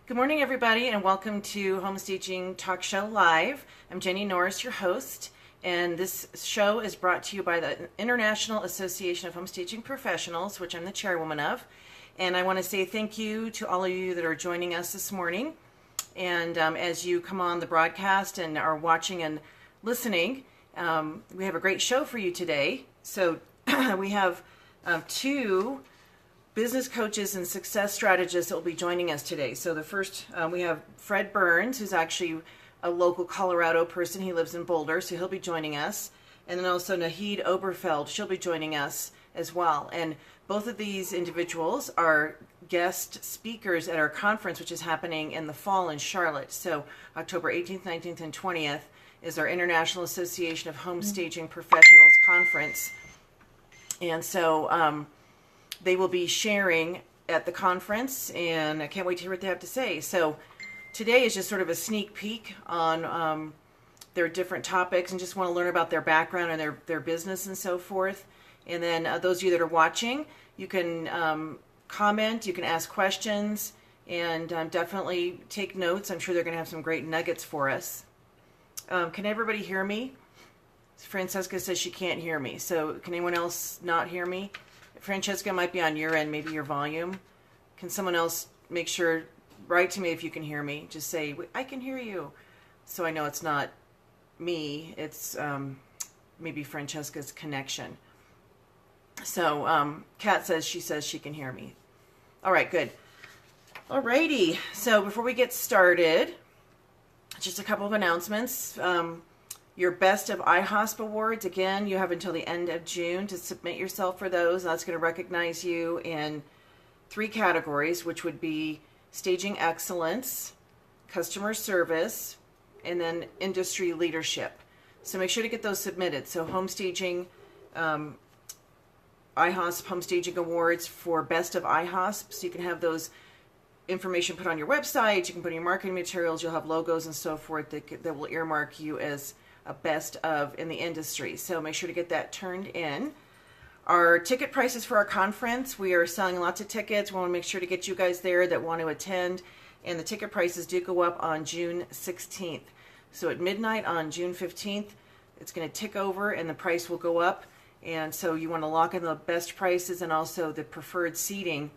Good morning, everybody, and welcome to Home Staging Talk Show Live. I'm Jenny Norris, your host, and this show is brought to you by the International Association of Home Staging Professionals, which I'm the chairwoman of. And I want to say thank you to all of you that are joining us this morning. And as you come on the broadcast and are watching and listening, we have a great show for you today. So we have two business coaches and success strategists that will be joining us today. So the first, we have Fred Berns, who's actually a local Colorado person. He lives in Boulder, so he'll be joining us. And then also Naheed Oberfeld, she'll be joining us as well. And both of these individuals are guest speakers at our conference, which is happening in the fall in Charlotte. So October 18th, 19th, and 20th is our International Association of Home Staging Professionals Conference. And so they will be sharing at the conference, and I can't wait to hear what they have to say. So today is just sort of a sneak peek on their different topics, and just want to learn about their background and their business and so forth. And then those of you that are watching, you can comment, you can ask questions, and definitely take notes. I'm sure they're going to have some great nuggets for us. Can everybody hear me? Francesca says she can't hear me. So can anyone else not hear me? Francesca, might be on your end, maybe your volume. Can someone else make sure, write to me if you can hear me. Just say, I can hear you. So I know it's not me, it's maybe Francesca's connection. So Kat says she can hear me. All right, good. Alrighty, so before we get started, just a couple of announcements. Your Best of IHOSP Awards, again, you have until the end of June to submit yourself for those. That's going to recognize you in 3 categories, which would be staging excellence, customer service, and then industry leadership. So make sure to get those submitted. So home staging, IHOSP Home Staging Awards for Best of IHOSP. So you can have those information put on your website. You can put in your marketing materials. You'll have logos and so forth that will earmark you as a best of in the industry. So make sure to get that turned in. Our ticket prices for our conference, we are selling lots of tickets. We want to make sure to get you guys there that want to attend. And the ticket prices do go up on June 16th. So at midnight on June 15th, it's going to tick over and the price will go up. And so you want to lock in the best prices and also the preferred seating,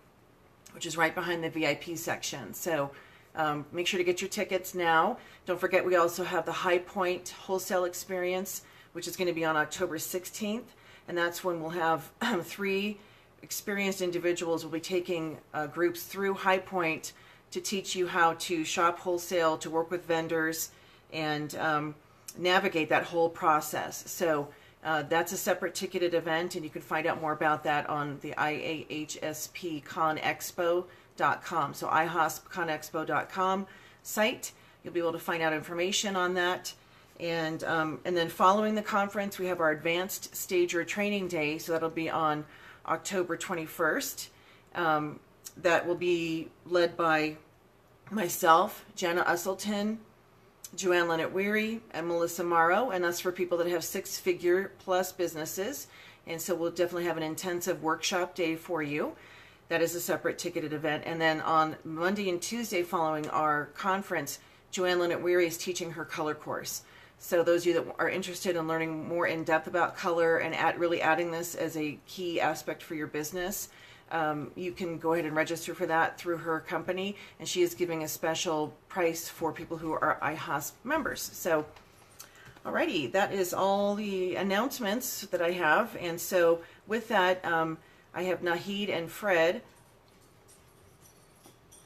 which is right behind the VIP section. So make sure to get your tickets now. Don't forget, we also have the Highpoint Wholesale experience, which is going to be on October 16th. And that's when we'll have 3 experienced individuals will be taking groups through Highpoint to teach you how to shop wholesale, to work with vendors, and navigate that whole process. So that's a separate ticketed event, and you can find out more about that on the IAHSPConExpo.com. So IHOSPConExpo.com site. You'll be able to find out information on that. And then following the conference, we have our Advanced Stager Training Day. So that'll be on October 21st. That will be led by myself, Jenna Usselton, Joanne Leonard-Weary, and Melissa Morrow. And that's for people that have 6-figure plus businesses. And so we'll definitely have an intensive workshop day for you. That is a separate ticketed event. And then on Monday and Tuesday following our conference, Joanne Leonard-Weary is teaching her color course. So those of you that are interested in learning more in depth about color and really adding this as a key aspect for your business, you can go ahead and register for that through her company. And she is giving a special price for people who are IHOSP members. So, alrighty, that is all the announcements that I have. And so with that, I have Naheed and Fred.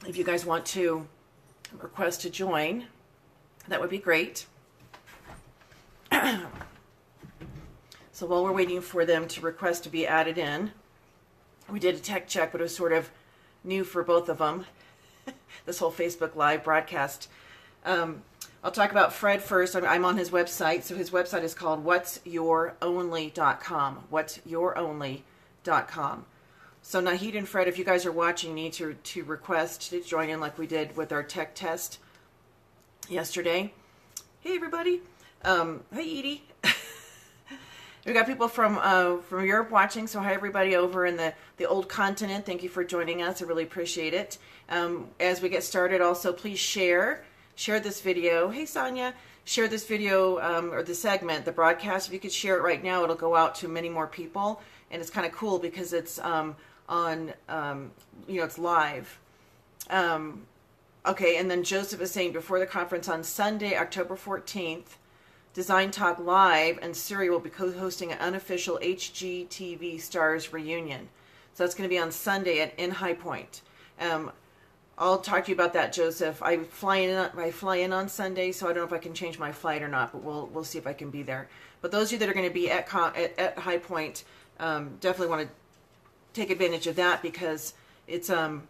If you guys want to request to join, that would be great. So while we're waiting for them to request to be added in, we did a tech check, but it was sort of new for both of them, this whole Facebook Live broadcast. I'll talk about Fred first. I'm on his website. So his website is called whatsyouronly.com. Whatsyouronly.com. So Naheed and Fred, if you guys are watching, you need to request to join in like we did with our tech test yesterday. Hey, everybody. Hey, Edie. We got people from Europe watching, so hi everybody over in the old continent. Thank you for joining us. I really appreciate it. As we get started, also please share this video. Hey Sonia, share this video or the segment, the broadcast. If you could share it right now, it'll go out to many more people, and it's kind of cool because it's it's live. Okay, and then Joseph is saying before the conference on Sunday, October 14th. Design Talk Live and Siri will be co-hosting an unofficial Hgtv Stars reunion. So that's going to be on Sunday in Highpoint. I'll talk to you about that, Joseph. I fly in on Sunday, so I don't know if I can change my flight or not, but we'll see if I can be there. But those of you that are going to be at Highpoint, definitely want to take advantage of that because it's the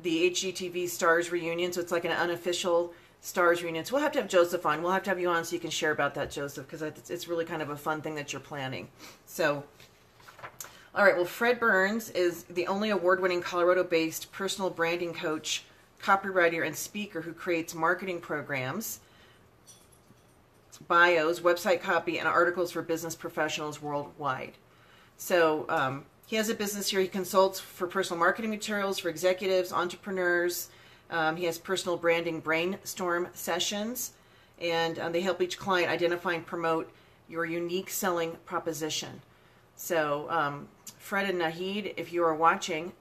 Hgtv Stars reunion, so it's like an unofficial Stars reunion. So we'll have to have Joseph on. We'll have to have you on so you can share about that, Joseph, because it's really kind of a fun thing that you're planning. So, all right. Well, Fred Berns is the only award-winning Colorado-based personal branding coach, copywriter, and speaker who creates marketing programs, bios, website copy, and articles for business professionals worldwide. So he has a business here. He consults for personal marketing materials for executives, entrepreneurs. He has personal branding brainstorm sessions, and they help each client identify and promote your unique selling proposition. So, Fred and Naheed, if you are watching,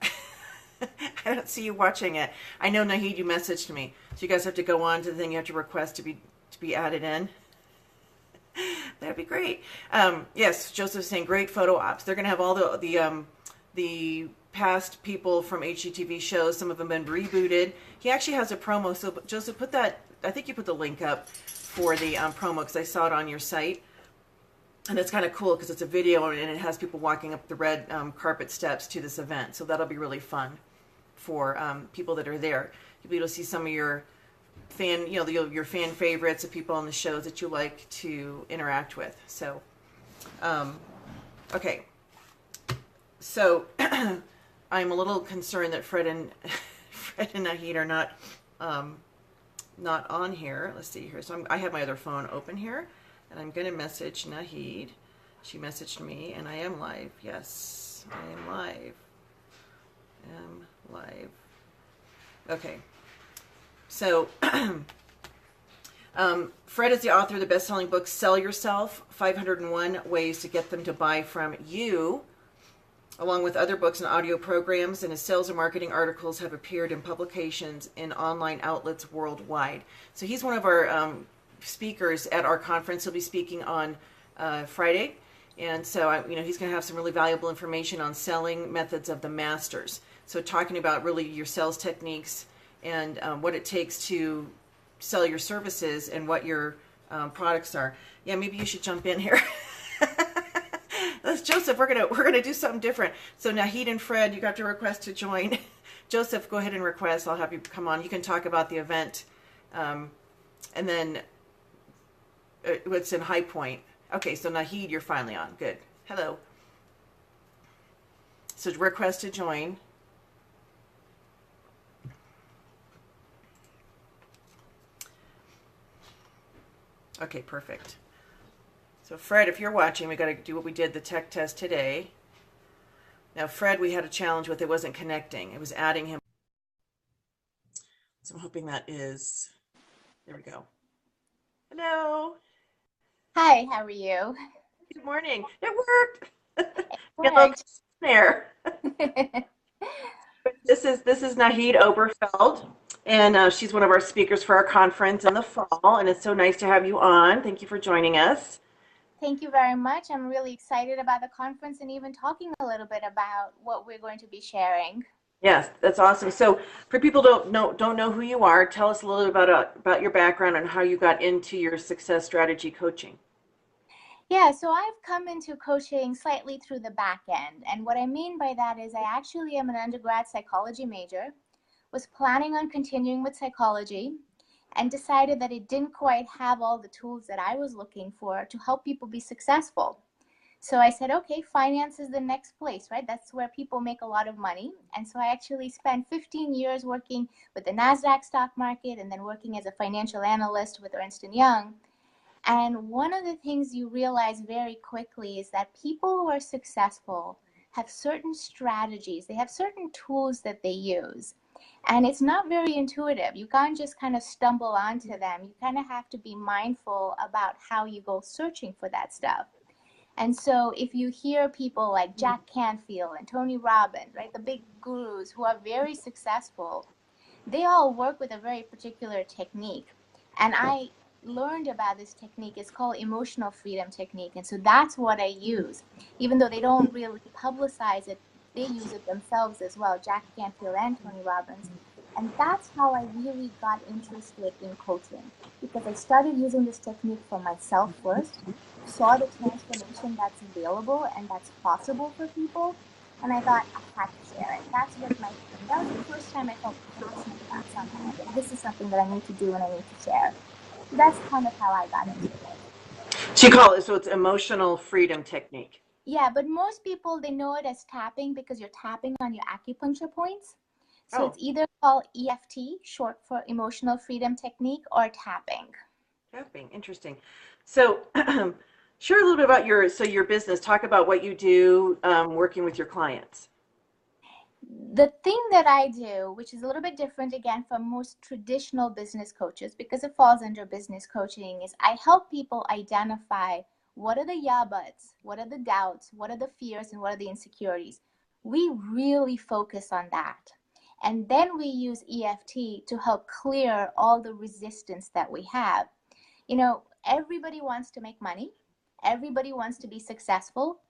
I don't see you watching it. I know, Naheed, you messaged me, so you guys have to go on to the thing you have to request to be added in. That'd be great. Yes, Joseph's saying great photo ops. They're going to have all the past people from HGTV shows. Some of them have been rebooted. He actually has a promo. So Joseph, put that, I think you put the link up for the promo because I saw it on your site. And it's kind of cool because it's a video and it has people walking up the red carpet steps to this event. So that'll be really fun for people that are there. You'll be able to see some of your your fan favorites, the people on the shows that you like to interact with. So, okay. So I'm a little concerned that Fred and Naheed are not on here. Let's see here. So I have my other phone open here, and I'm going to message Naheed. She messaged me, and I am live. Yes, I am live. Okay. So Fred is the author of the best-selling book, Sell Yourself, 501 Ways to Get Them to Buy From You, along with other books and audio programs, and his sales and marketing articles have appeared in publications in online outlets worldwide. So he's one of our speakers at our conference. He'll be speaking on Friday, and so he's going to have some really valuable information on selling methods of the masters. So talking about really your sales techniques and what it takes to sell your services and what your products are. Yeah, maybe you should jump in here. That's Joseph. We're gonna do something different. So Naheed and Fred, you got to request to join. Joseph, go ahead and request. I'll have you come on. You can talk about the event, and then what's in Highpoint. Okay, so Naheed, you're finally on. Good. Hello. So request to join. Okay, perfect. So Fred, if you're watching, we got to do what we did, the tech test today. Now Fred, we had a challenge with it wasn't connecting. It was adding him. So I'm hoping that is, there we go. Hello. Hi, how are you? Good morning. It worked. It worked. There. This is Naheed Oberfeld, and she's one of our speakers for our conference in the fall, and it's so nice to have you on. Thank you for joining us. Thank you very much. I'm really excited about the conference and even talking a little bit about what we're going to be sharing. Yes, that's awesome. So for people who don't know who you are, tell us a little bit about your background and how you got into your success strategy coaching. Yeah, so I've come into coaching slightly through the back end. And what I mean by that is I actually am an undergrad psychology major, was planning on continuing with psychology, and decided that it didn't quite have all the tools that I was looking for to help people be successful. So I said, okay, finance is the next place, right? That's where people make a lot of money. And so I actually spent 15 years working with the NASDAQ stock market and then working as a financial analyst with Ernst & Young. And one of the things you realize very quickly is that people who are successful have certain strategies, they have certain tools that they use. And it's not very intuitive. You can't just kind of stumble onto them. You kind of have to be mindful about how you go searching for that stuff. And so if you hear people like Jack Canfield and Tony Robbins, right, the big gurus who are very successful, they all work with a very particular technique. And I learned about this technique. It's called emotional freedom technique. And so that's what I use. Even though they don't really publicize it, they use it themselves as well, Jack Canfield and Tony Robbins. And that's how I really got interested in coaching, because I started using this technique for myself first, saw the transformation that's available and that's possible for people, and I thought I had to share it. That was the first time I felt passionate about something. Like, this is something that I need to do and I need to share. So that's kind of how I got into it. So you call it, so it's emotional freedom technique. Yeah, but most people, they know it as tapping because you're tapping on your acupuncture points. So it's either called EFT, short for emotional freedom technique, or tapping. Tapping, interesting. So share a little bit about your business. Talk about what you do working with your clients. The thing that I do, which is a little bit different again from most traditional business coaches, because it falls under business coaching, is I help people identify what are the yeah buts, what are the doubts, what are the fears, and what are the insecurities. We really focus on that. And then we use EFT to help clear all the resistance that we have. You know, everybody wants to make money. Everybody wants to be successful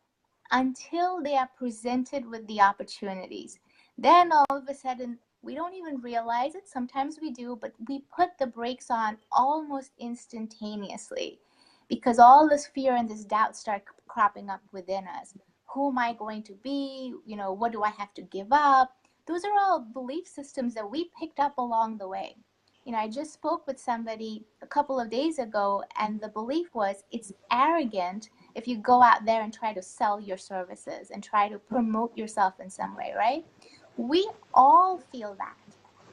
until they are presented with the opportunities. Then all of a sudden, we don't even realize it. Sometimes we do, but we put the brakes on almost instantaneously because all this fear and this doubt start cropping up within us. Who am I going to be? You know, what do I have to give up? Those are all belief systems that we picked up along the way. You know, I just spoke with somebody a couple of days ago, and the belief was it's arrogant if you go out there and try to sell your services and try to promote yourself in some way, right? We all feel that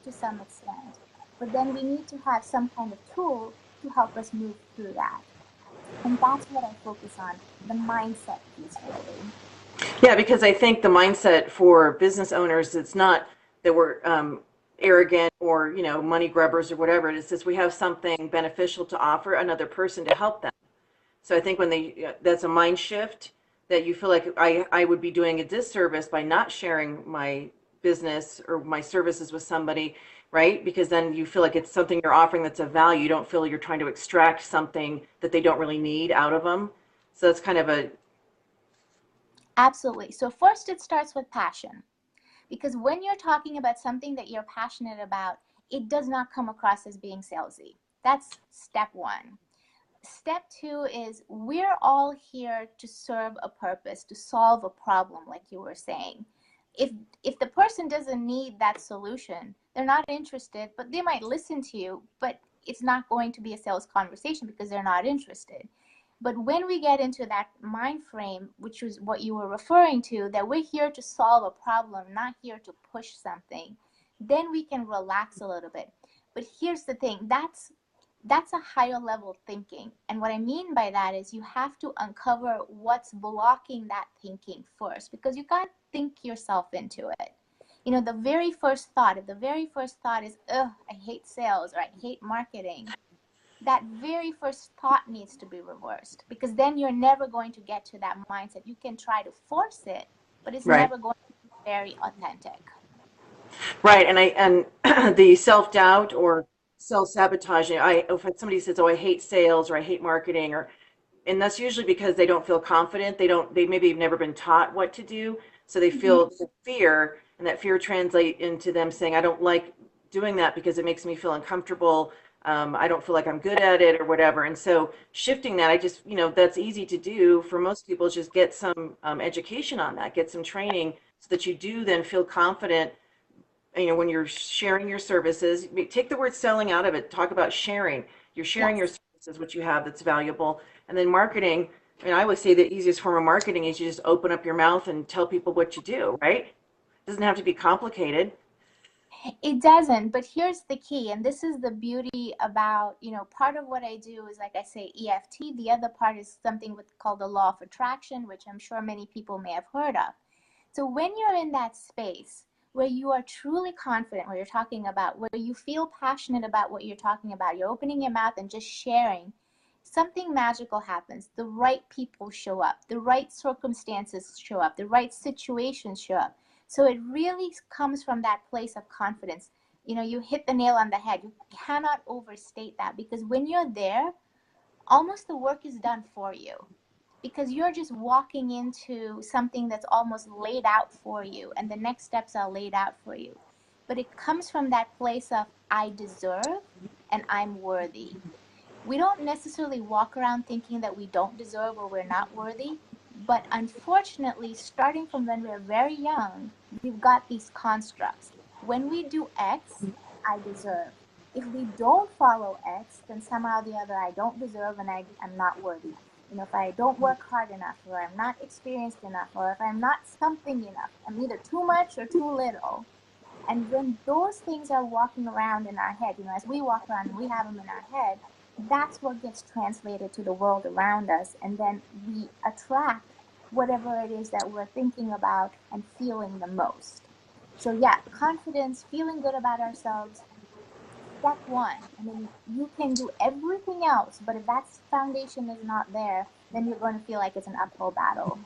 to some extent, but then we need to have some kind of tool to help us move through that. And that's what I focus on, the mindset piece, really. Yeah, because I think the mindset for business owners, it's not that we're arrogant or, you know, money grubbers or whatever. It's just we have something beneficial to offer another person to help them. So I think when that's a mind shift, that you feel like I would be doing a disservice by not sharing my business or my services with somebody, right? Because then you feel like it's something you're offering that's of value. You don't feel you're trying to extract something that they don't really need out of them. So that's kind of a... Absolutely. So first it starts with passion. Because when you're talking about something that you're passionate about, it does not come across as being salesy. That's step one. Step two is we're all here to serve a purpose, to solve a problem, like you were saying. If the person doesn't need that solution, they're not interested, but they might listen to you, but it's not going to be a sales conversation because they're not interested. But when we get into that mind frame, which is what you were referring to, that we're here to solve a problem, not here to push something, then we can relax a little bit. But here's the thing, that's a higher level thinking. And what I mean by that is you have to uncover what's blocking that thinking first, because you can't think yourself into it. You know, the very first thought, if the very first thought is, ugh, I hate sales or I hate marketing, that very first thought needs to be reversed, because then you're never going to get to that mindset. You can try to force it, but it's Right. never going to be very authentic. Right, and the self-doubt or self-sabotaging. If somebody says, "Oh, I hate sales" or "I hate marketing," and that's usually because they don't feel confident. They maybe have never been taught what to do, so they feel the fear, and that fear translates into them saying, "I don't like doing that because it makes me feel uncomfortable. I don't feel like I'm good at it or whatever." And so shifting that, that's easy to do for most people, is just get some education on that, get some training so that you do then feel confident. When you're sharing your services, take the word selling out of it, talk about sharing. You're sharing your services, what you have that's valuable. And then marketing, I always say the easiest form of marketing is you just open up your mouth and tell people what you do, right? It doesn't have to be complicated. It doesn't, but here's the key, and this is the beauty about, part of what I do is, like I say, EFT. The other part is something called the law of attraction, which I'm sure many people may have heard of. So when you're in that space where you are truly confident, where you're talking about, where you feel passionate about what you're talking about, you're opening your mouth and just sharing, something magical happens. The right people show up, the right circumstances show up, the right situations show up. So it really comes from that place of confidence. You hit the nail on the head. You cannot overstate that, because when you're there, almost the work is done for you, because you're just walking into something that's almost laid out for you, and the next steps are laid out for you. But it comes from that place of, I deserve and I'm worthy. We don't necessarily walk around thinking that we don't deserve or we're not worthy, but unfortunately, starting from when we're very young, we've got these constructs. When we do X, I deserve. If we don't follow X, then somehow or the other, I don't deserve and I'm not worthy. If I don't work hard enough, or I'm not experienced enough, or if I'm not something enough, I'm either too much or too little. And when those things are walking around in our head, as we walk around and we have them in our head, that's what gets translated to the world around us. And then we attract whatever it is that we're thinking about and feeling the most. So yeah, confidence, feeling good about ourselves, step one. I mean, you can do everything else, but if that foundation is not there, then you're going to feel like it's an uphill battle.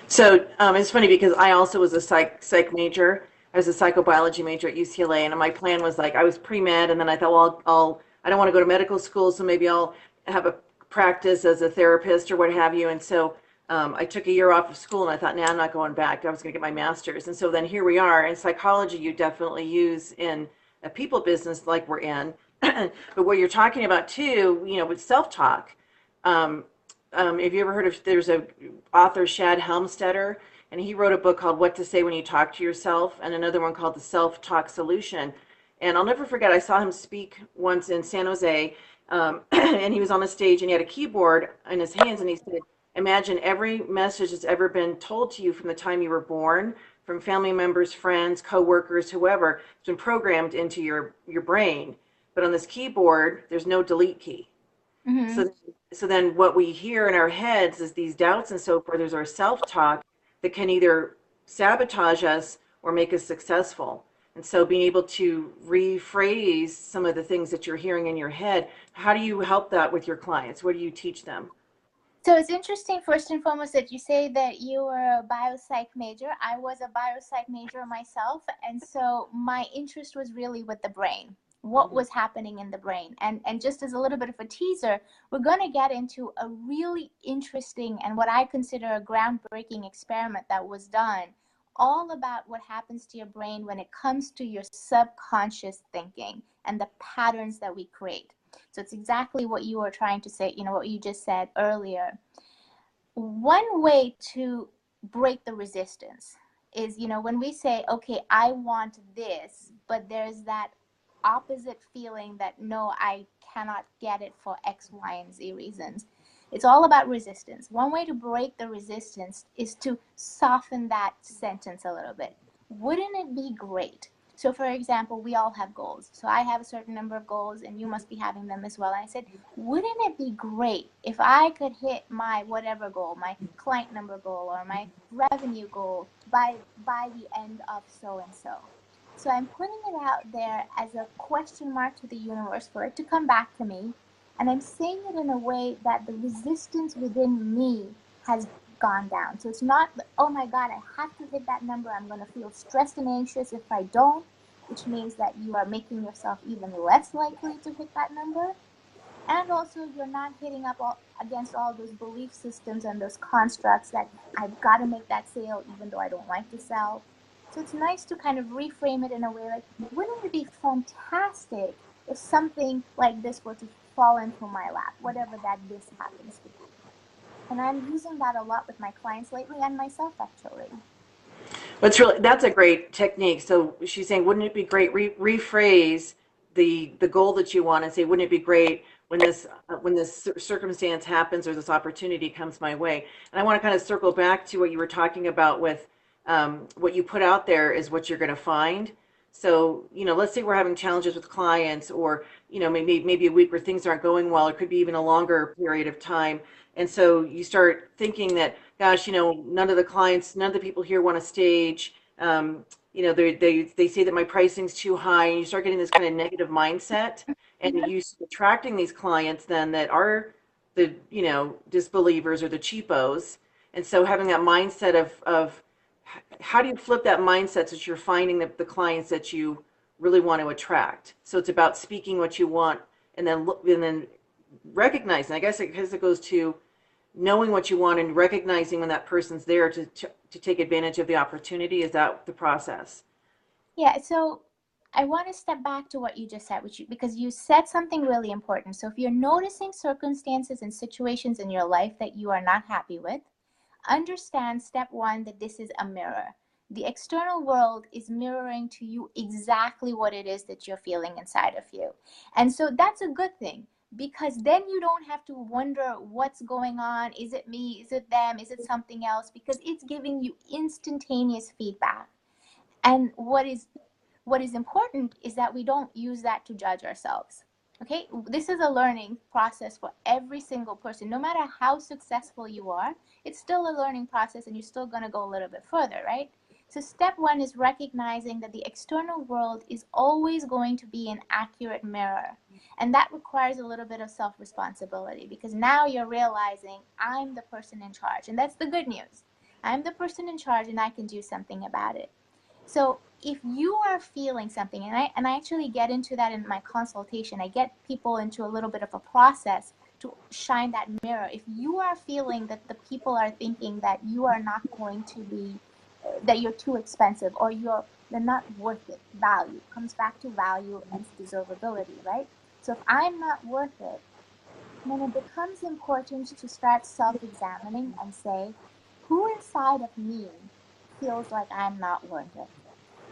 So it's funny because I also was a psych major. I was a psychobiology major at UCLA, and my plan was like I was pre-med, and then I thought, well, I don't want to go to medical school, so maybe I'll have a practice as a therapist or what have you. And so I took a year off of school, and I thought, I'm not going back. I was going to get my master's. And so then here we are. In psychology, you definitely use in a people business like we're in. But what you're talking about too, with self-talk. Have you ever heard of, there's a author, Shad Helmstetter, and he wrote a book called What to Say When You Talk to Yourself, and another one called The Self-Talk Solution. And I'll never forget, I saw him speak once in San Jose, and he was on the stage and he had a keyboard in his hands, and he said, imagine every message that's ever been told to you from the time you were born, from family members, friends, coworkers, whoever, it's been programmed into your brain. But on this keyboard, there's no delete key. Mm-hmm. So then what we hear in our heads is these doubts and so forth. There's our self-talk that can either sabotage us or make us successful. And so being able to rephrase some of the things that you're hearing in your head, how do you help that with your clients? What do you teach them? So it's interesting, first and foremost, that you say that you were a biopsych major. I was a biopsych major myself. And so my interest was really with the brain. What was happening in the brain. And just as a little bit of a teaser, we're going to get into a really interesting and what I consider a groundbreaking experiment that was done, all about what happens to your brain when it comes to your subconscious thinking and the patterns that we create. So it's exactly what you were trying to say, what you just said earlier. One way to break the resistance is, when we say, okay, I want this, but there's that opposite feeling that no, I cannot get it for X, Y, and Z reasons. It's all about resistance. One way to break the resistance is to soften that sentence a little bit. Wouldn't it be great? So for example, we all have goals. So I have a certain number of goals and you must be having them as well. And I said, wouldn't it be great if I could hit my whatever goal, my client number goal or my revenue goal by the end of so and so. So I'm putting it out there as a question mark to the universe for it to come back to me. And I'm saying it in a way that the resistance within me has gone down. So it's not, oh my God, I have to hit that number. I'm going to feel stressed and anxious if I don't, which means that you are making yourself even less likely to hit that number. And also you're not hitting up against all those belief systems and those constructs that I've got to make that sale even though I don't like to sell. So it's nice to kind of reframe it in a way like, wouldn't it be fantastic if something like this were to fall into my lap, whatever that this happens to be. And I'm using that a lot with my clients lately and myself, actually. That's a great technique. So she's saying, wouldn't it be great, rephrase the goal that you want and say, wouldn't it be great when this circumstance happens or this opportunity comes my way? And I want to kind of circle back to what you were talking about with what you put out there is what you're going to find. So, let's say we're having challenges with clients, or, maybe a week where things aren't going well. It could be even a longer period of time. And so you start thinking that, gosh, none of the clients, none of the people here want to stage. They say that my pricing's too high, and you start getting this kind of negative mindset, and you start attracting these clients then that are the, disbelievers or the cheapos. And so having that mindset of how do you flip that mindset so that you're finding the clients that you really want to attract? So it's about speaking what you want, and then recognizing. I guess it goes to knowing what you want and recognizing when that person's there to take advantage of the opportunity. Is that the process? Yeah, so I want to step back to what you just said, because you said something really important. So if you're noticing circumstances and situations in your life that you are not happy with, understand, step one, that this is a mirror. The external world is mirroring to you exactly what it is that you're feeling inside of you. And so that's a good thing, because then you don't have to wonder what's going on. Is it me? Is it them? Is it something else? Because it's giving you instantaneous feedback. And what is important is that we don't use that to judge ourselves. Okay, this is a learning process for every single person. No matter how successful you are, it's still a learning process, and you're still going to go a little bit further, right? So step one is recognizing that the external world is always going to be an accurate mirror. And that requires a little bit of self-responsibility, because now you're realizing I'm the person in charge. And that's the good news. I'm the person in charge, and I can do something about it. So if you are feeling something, and I actually get into that in my consultation, I get people into a little bit of a process to shine that mirror. If you are feeling that the people are thinking that you are not going to be, that you're too expensive, or they're not worth it, value comes back to value and deservability, right? So if I'm not worth it, then it becomes important to start self-examining and say, who inside of me feels like I'm not worth it?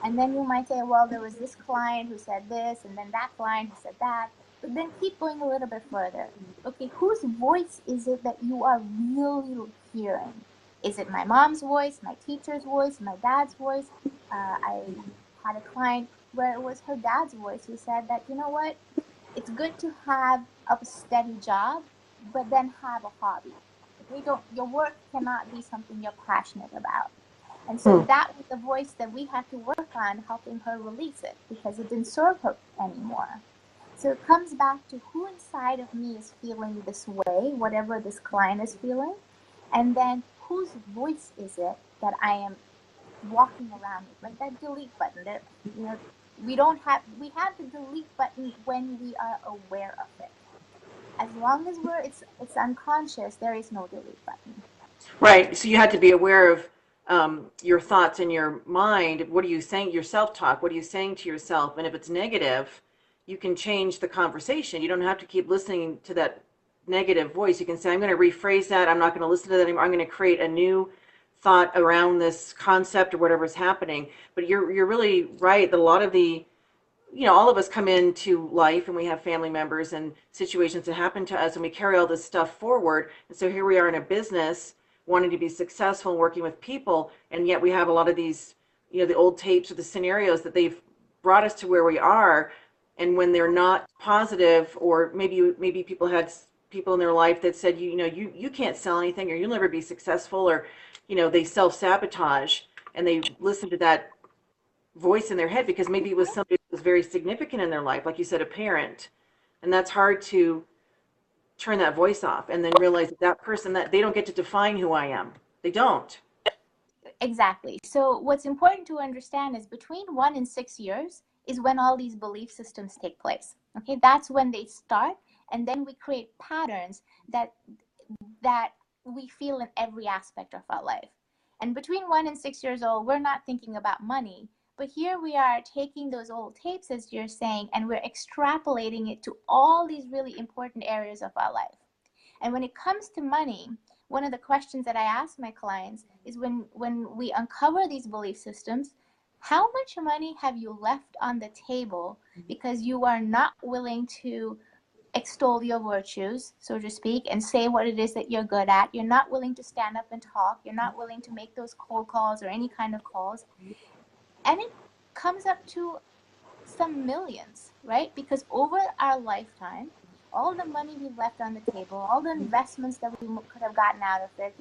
And then you might say, well, there was this client who said this, and then that client who said that. But then keep going a little bit further. Okay, whose voice is it that you are really hearing? Is it my mom's voice, my teacher's voice, my dad's voice? I had a client where it was her dad's voice who said that, you know what, it's good to have a steady job, but then have a hobby. Okay, your work cannot be something you're passionate about. And so that was the voice that we had to work on, helping her release it, because it didn't serve her anymore. So it comes back to who inside of me is feeling this way, whatever this client is feeling, and then whose voice is it that I am walking around with, like that delete button. That, we have the delete button when we are aware of it. As long as it's unconscious, there is no delete button. Right. So you had to be aware of your thoughts in your mind. What are you saying? Your self-talk. What are you saying to yourself? And if it's negative, you can change the conversation. You don't have to keep listening to that negative voice. You can say, I'm going to rephrase that. I'm not going to listen to that anymore. I'm going to create a new thought around this concept or whatever's happening. But you're really right that a lot of the, all of us come into life and we have family members and situations that happen to us, and we carry all this stuff forward. And so here we are in a business wanting to be successful and working with people, and yet we have a lot of these, the old tapes or the scenarios that they've brought us to where we are. And when they're not positive, or maybe people had people in their life that said, you can't sell anything, or you'll never be successful, or they self-sabotage, and they listen to that voice in their head because maybe it was somebody that was very significant in their life, like you said, a parent. And that's hard to turn that voice off and then realize that person, that they don't get to define who I am. They don't. Exactly. So what's important to understand is between 1 and 6 years is when all these belief systems take place. Okay, that's when they start, and then we create patterns that we feel in every aspect of our life. And between 1 and 6 years old, we're not thinking about money, but here we are taking those old tapes, as you're saying, and we're extrapolating it to all these really important areas of our life. And when it comes to money, one of the questions that I ask my clients is, when we uncover these belief systems, how much money have you left on the table because you are not willing to extol your virtues, so to speak, and say what it is that you're good at? You're not willing to stand up and talk. You're not willing to make those cold calls or any kind of calls. And comes up to some millions, right? Because over our lifetime, all the money we've left on the table, all the investments that we could have gotten out of it,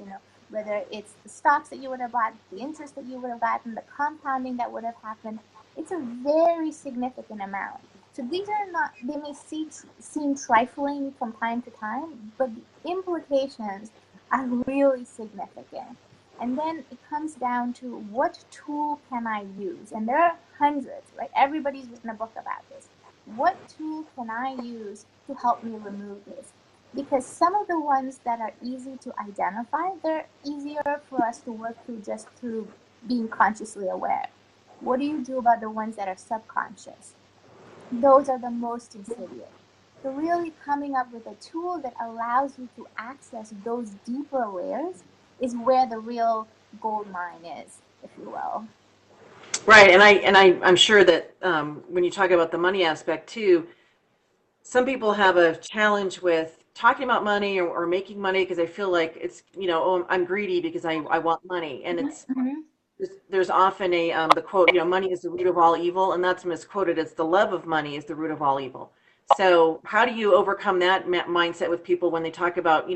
whether it's the stocks that you would have bought, the interest that you would have gotten, the compounding that would have happened, it's a very significant amount. So these are not, they may seem trifling from time to time, but the implications are really significant. And then it comes down to what tool can I use? And there are hundreds, right? Everybody's written a book about this. What tool can I use to help me remove this? Because some of the ones that are easy to identify, they're easier for us to work through just through being consciously aware. What do you do about the ones that are subconscious? Those are the most insidious. So really coming up with a tool that allows you to access those deeper layers is where the real gold mine is, if you will. Right, and I'm sure that when you talk about the money aspect too, some people have a challenge with talking about money or making money because they feel like it's, oh, I'm greedy because I want money, and it's there's often the quote, money is the root of all evil, and that's misquoted as the love of money is the root of all evil. So how do you overcome that mindset with people when they talk about,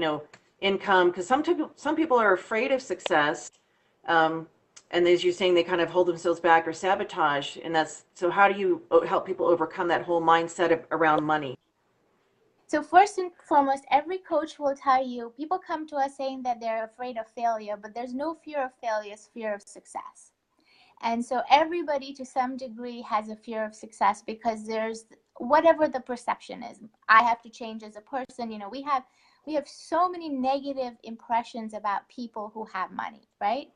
income? Because some people are afraid of success, and as you're saying, they kind of hold themselves back or sabotage, and so how do you help people overcome that whole mindset around money? So first and foremost, every coach will tell you, people come to us saying that they're afraid of failure, but there's no fear of failure, it's fear of success. And so everybody to some degree has a fear of success because there's whatever the perception is. I have to change as a person. We have so many negative impressions about people who have money, right?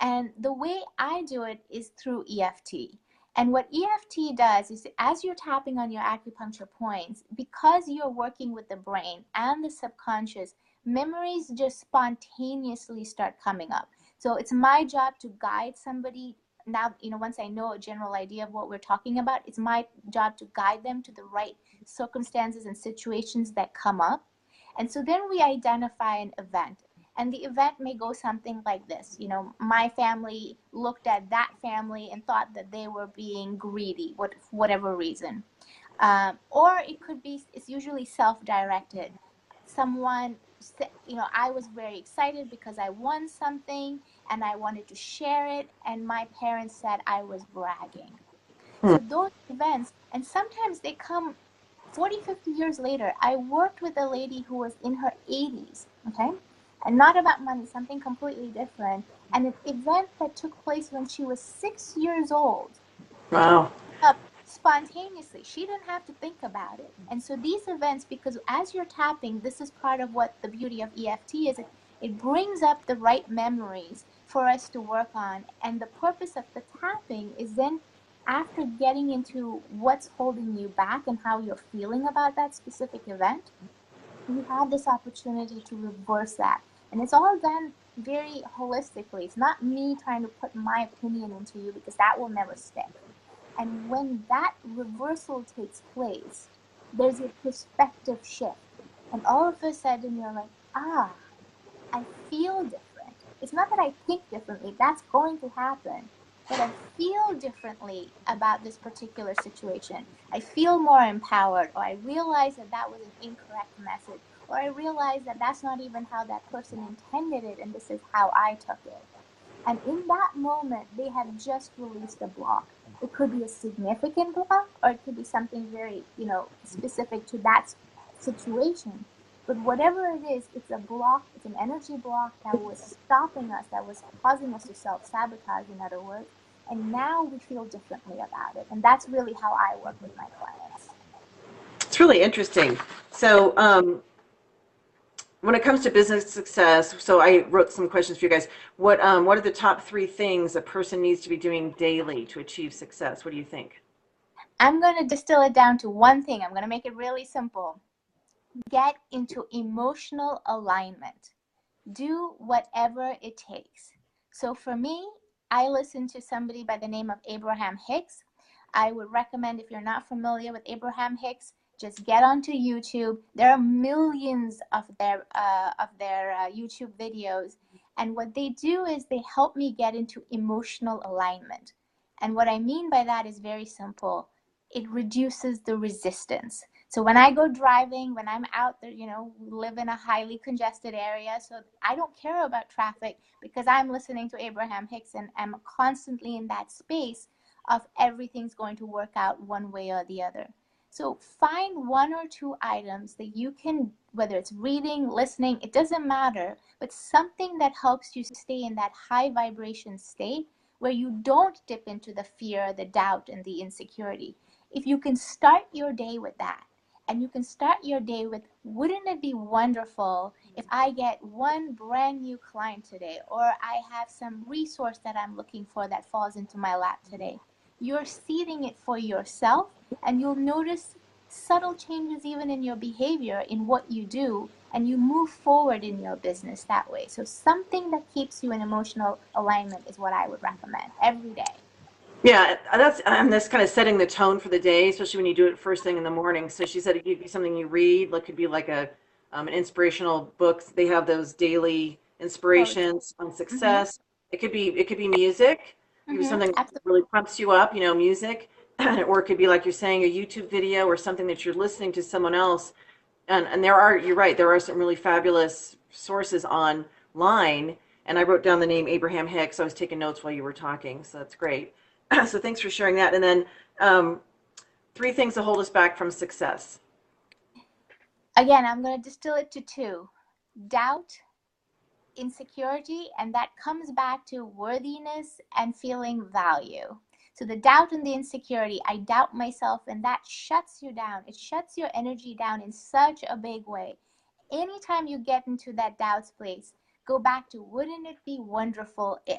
And the way I do it is through EFT. And what EFT does is, as you're tapping on your acupuncture points, because you're working with the brain and the subconscious, memories just spontaneously start coming up. So it's my job to guide somebody. Now, once I know a general idea of what we're talking about, it's my job to guide them to the right circumstances and situations that come up. And so then we identify an event. And the event may go something like this. My family looked at that family and thought that they were being greedy, for whatever reason. Or it could be, it's usually self-directed. Someone, I was very excited because I won something and I wanted to share it. And my parents said I was bragging. So those events, and sometimes they come 40, 50 years later. I worked with a lady who was in her 80s, okay? And not about money, something completely different. And an event that took place when she was 6 years old. Wow. Spontaneously. She didn't have to think about it. And so these events, because as you're tapping, this is part of what the beauty of EFT is. It brings up the right memories for us to work on. And the purpose of the tapping is then, after getting into what's holding you back and how you're feeling about that specific event, you have this opportunity to reverse that. And it's all done very holistically. It's not me trying to put my opinion into you, because that will never stick. And when that reversal takes place, there's a perspective shift. And all of a sudden you're like, I feel different. It's not that I think differently, that's going to happen. But I feel differently about this particular situation. I feel more empowered, or I realize that that was an incorrect message, or I realize that that's not even how that person intended it, and this is how I took it. And in that moment, they have just released a block. It could be a significant block, or it could be something very, specific to that situation. But whatever it is, it's a block, it's an energy block that was stopping us, that was causing us to self-sabotage, in other words. And now we feel differently about it. And that's really how I work with my clients. It's really interesting. So when it comes to business success, so I wrote some questions for you guys. What are the top 3 things a person needs to be doing daily to achieve success? What do you think? I'm going to distill it down to one thing. I'm going to make it really simple. Get into emotional alignment. Do whatever it takes. So for me, I listen to somebody by the name of Abraham Hicks. I would recommend, if you're not familiar with Abraham Hicks, just get onto YouTube. There are millions of their YouTube videos. And what they do is they help me get into emotional alignment. And what I mean by that is very simple. It reduces the resistance. So when I go driving, when I'm out there, we live in a highly congested area, so I don't care about traffic because I'm listening to Abraham Hicks and I'm constantly in that space of everything's going to work out one way or the other. So find one or two items that you can, whether it's reading, listening, it doesn't matter, but something that helps you stay in that high vibration state where you don't dip into the fear, the doubt, and the insecurity. If you can start your day with that, and you can start your day with, wouldn't it be wonderful if I get one brand new client today, or I have some resource that I'm looking for that falls into my lap today? You're seeding it for yourself, and you'll notice subtle changes even in your behavior, in what you do, and you move forward in your business that way. So something that keeps you in emotional alignment is what I would recommend every day. Yeah, that's kind of setting the tone for the day, especially when you do it first thing in the morning. So she said it could be something you read, like could be like an inspirational book. They have those daily Coach. inspirations on Mm-hmm. success. It could be music. It could be Mm-hmm. something that Absolutely. really pumps you up, music, or it could be like you're saying a YouTube video or something that you're listening to someone else. And you're right, there are some really fabulous sources online. And I wrote down the name Abraham Hicks. I was taking notes while you were talking, so that's great. So thanks for sharing that. And then um, three things that hold us back from success. Again, I'm going to distill it to two: doubt, insecurity, and that comes back to worthiness and feeling value. So the doubt and the insecurity, I doubt myself, and that shuts you down. It shuts your energy down in such a big way. Anytime you get into that doubts place, go back to, wouldn't it be wonderful if,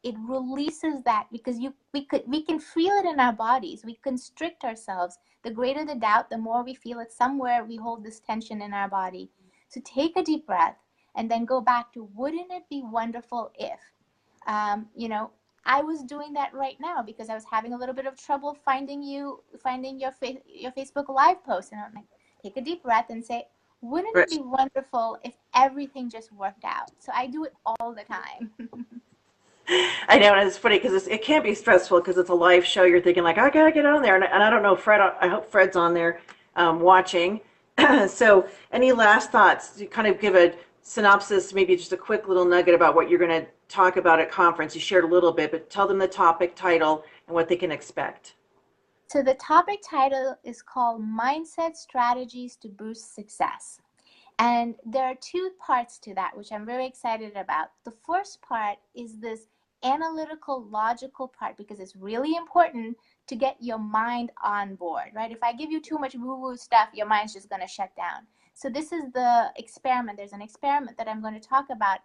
it releases that, because we can feel it in our bodies. We constrict ourselves. The greater the doubt, the more we feel it. Somewhere we hold this tension in our body. So take a deep breath and then go back to, wouldn't it be wonderful if, um, you know I was doing that right now because I was having a little bit of trouble finding your Facebook live post, and I'm like, take a deep breath and say, wouldn't it Right. be wonderful if everything just worked out? So I do it all the time. I know, and it's funny because it can be stressful because it's a live show. You're thinking like, I gotta get on there, and I don't know, Fred. I hope Fred's on there watching. So, any last thoughts? To kind of give a synopsis, maybe just a quick little nugget about what you're going to talk about at conference. You shared a little bit, but tell them the topic, title, and what they can expect. So the topic title is called Mindset Strategies to Boost Success. And there are two parts to that, which I'm very excited about. The first part is this analytical, logical part, because it's really important to get your mind on board, right? If I give you too much woo-woo stuff, your mind's just going to shut down. So this is the experiment. There's an experiment that I'm going to talk about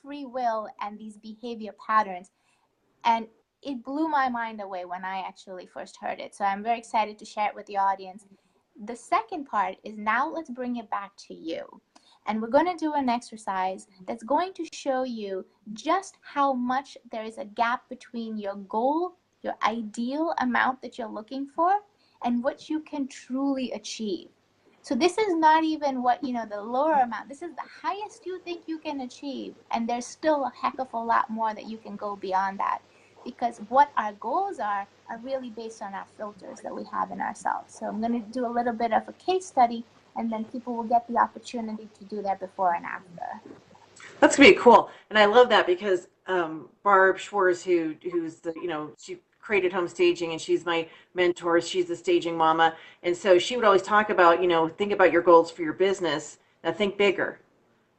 free will and these behavior patterns. And it blew my mind away when I actually first heard it. So I'm very excited to share it with the audience. The second part is, now let's bring it back to you. And we're going to do an exercise that's going to show you just how much there is a gap between your goal, your ideal amount that you're looking for, and what you can truly achieve. So this is not even what, the lower amount. This is the highest you think you can achieve. And there's still a heck of a lot more that you can go beyond that. Because what our goals are really based on our filters that we have in ourselves. So I'm going to do a little bit of a case study, and then people will get the opportunity to do their before and after. That's gonna be cool, and I love that because Barb Schwartz, who's she created home staging, and she's my mentor. She's the staging mama, and so she would always talk about think about your goals for your business. Now think bigger.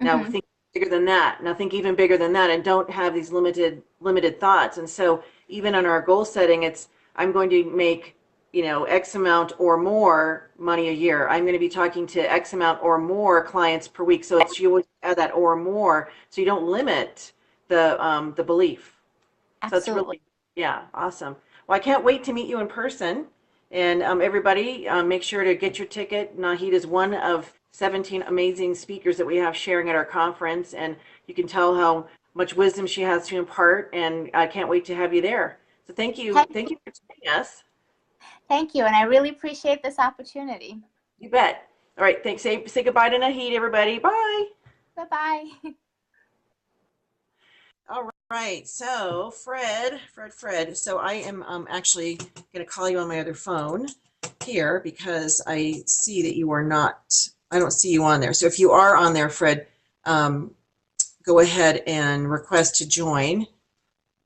Now Mm-hmm. think bigger than that. Now think even bigger than that, and don't have these limited thoughts. And so even on our goal setting, it's I'm going to make X amount or more money a year. I'm going to be talking to X amount or more clients per week. So it's you always add that or more, so you don't limit the belief. So it's Absolutely. really, yeah, awesome. Well, I can't wait to meet you in person. And everybody, make sure to get your ticket. Naheed is one of 17 amazing speakers that we have sharing at our conference, and you can tell how much wisdom she has to impart. And I can't wait to have you there. So thank you for joining us. Thank you. And I really appreciate this opportunity. You bet. All right, thanks. Say goodbye to Naheed, everybody. Bye. Bye-bye. All right. So, Fred. So, I am actually going to call you on my other phone here because I see that you are not, I don't see you on there. So, if you are on there, Fred, um, go ahead and request to join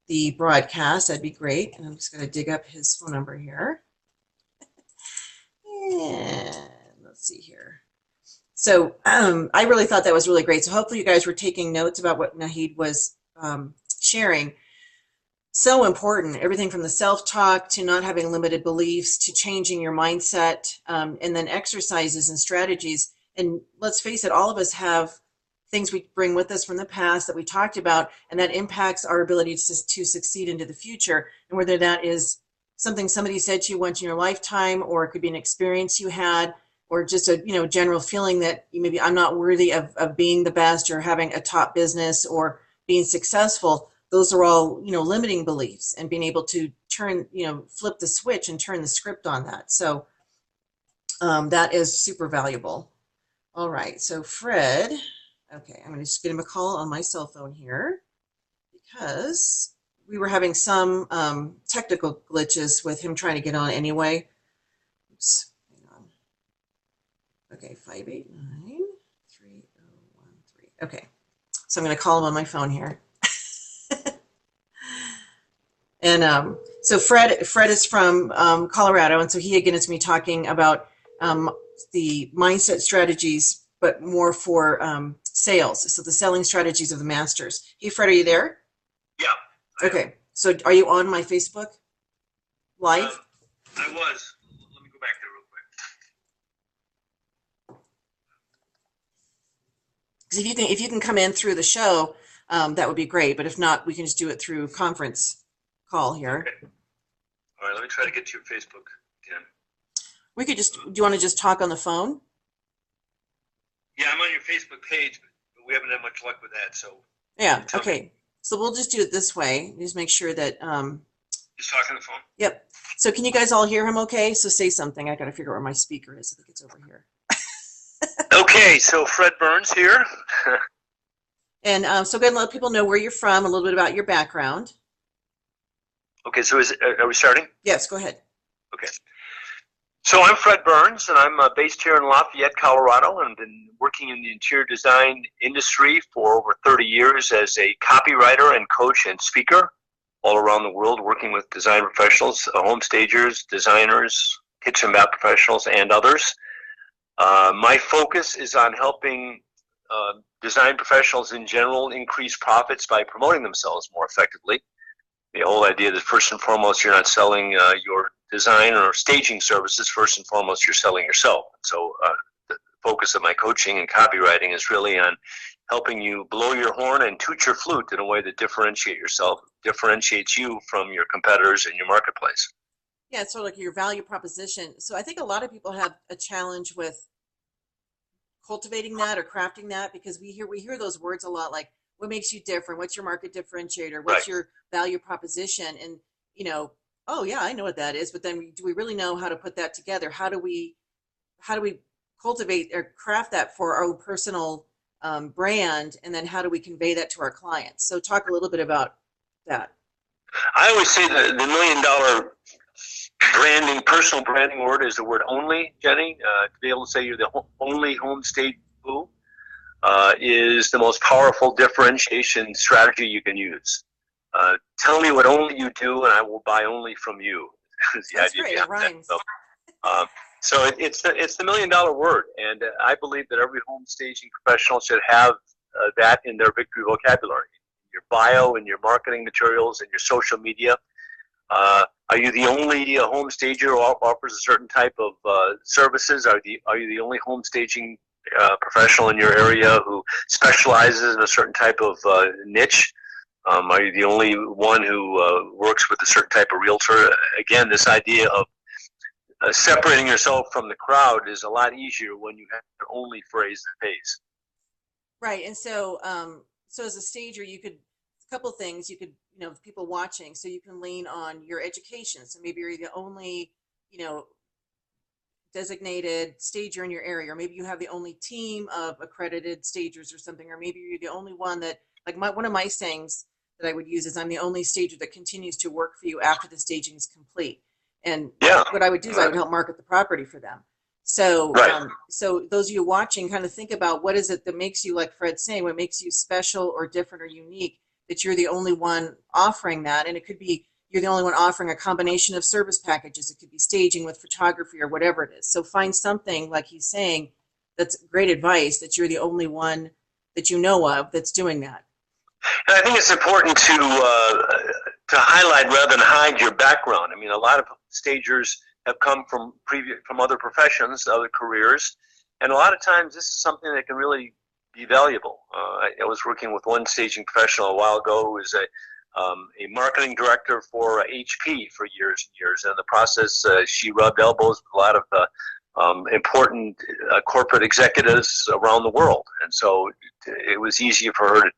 the broadcast. That'd be great. And I'm just going to dig up his phone number here. And let's see here. So I really thought that was really great. So hopefully you guys were taking notes about what Naheed was sharing. So important. Everything from the self-talk to not having limited beliefs to changing your mindset, and then exercises and strategies. And let's face it, all of us have things we bring with us from the past that we talked about, and that impacts our ability to succeed into the future. And whether that is something somebody said to you once in your lifetime, or it could be an experience you had, or just a general feeling that maybe I'm not worthy of being the best or having a top business or being successful. Those are all limiting beliefs, and being able to turn flip the switch and turn the script on that. So that is super valuable. All right, so Fred, okay, I'm going to just give him a call on my cell phone here because we were having some technical glitches with him trying to get on anyway. Oops, hang on. Okay, 589-3013. Okay, so I'm going to call him on my phone here. And so Fred is from Colorado, and so he again is me talking about the mindset strategies, but more for sales. So the selling strategies of the masters. Hey, Fred, are you there? Yeah. Okay. So are you on my Facebook Live? I was. Let me go back there real quick. Because if you can come in through the show, that would be great. But if not, we can just do it through conference call here. Okay. All right. Let me try to get to your Facebook again. We could just. Do you want to just talk on the phone? Yeah, I'm on your Facebook page, but we haven't had much luck with that. So. Yeah. Okay. So we'll just do it this way. Just make sure that. Just talk on the phone. Yep. So can you guys all hear him? Okay. So say something. I got to figure out where my speaker is. I think it's over here. Okay. So Fred Berns here. And so go ahead and let people know where you're from, a little bit about your background. Okay. So are we starting? Yes. Go ahead. Okay. So I'm Fred Berns, and I'm based here in Lafayette, Colorado, and I've been working in the interior design industry for over 30 years as a copywriter and coach and speaker all around the world, working with design professionals, home stagers, designers, kitchen bath professionals, and others. My focus is on helping design professionals in general increase profits by promoting themselves more effectively. The whole idea that first and foremost, you're not selling your design or staging services. First and foremost, you're selling yourself. So the focus of my coaching and copywriting is really on helping you blow your horn and toot your flute in a way that differentiates you from your competitors in your marketplace. Yeah, it's sort of like your value proposition. So I think a lot of people have a challenge with cultivating that or crafting that, because we hear those words a lot, like what makes you different, what's your market differentiator, what's Right. your value proposition, and oh yeah, I know what that is, but then do we really know how to put that together? How do we cultivate or craft that for our own personal brand, and then how do we convey that to our clients? So talk a little bit about that. I always say the $1 million personal branding word is the word only, Jenny. To be able to say you're the only home stage boo is the most powerful differentiation strategy you can use. Tell me what only you do, and I will buy only from you. That's great. It rhymes. So it's the $1 million word, and I believe that every home staging professional should have that in their victory vocabulary, your bio and your marketing materials and your social media. Are you the only home stager who offers a certain type of services? Are you the only home staging professional in your area who specializes in a certain type of niche? Are you the only one who works with a certain type of realtor? Again, this idea of separating yourself from the crowd is a lot easier when you have your only phrase that pays. Right, and so as a stager, you could a couple things. You could people watching, so you can lean on your education. So maybe you're the only designated stager in your area, or maybe you have the only team of accredited stagers or something, or maybe you're the only one that, like one of my sayings that I would use is I'm the only stager that continues to work for you after the staging is complete. And Yeah. what I would do is I would help market the property for them. So, so those of you watching, kind of think about what is it that makes you, like Fred's saying, what makes you special or different or unique, that you're the only one offering that. And it could be you're the only one offering a combination of service packages. It could be staging with photography or whatever it is. So find something, like he's saying, that's great advice, that you're the only one that you know of that's doing that. And I think it's important to highlight rather than hide your background. I mean, a lot of stagers have come from other professions, other careers, and a lot of times this is something that can really be valuable. I was working with one staging professional a while ago who was a marketing director for HP for years and years. And in the process, she rubbed elbows with a lot of important corporate executives around the world, and so it was easy for her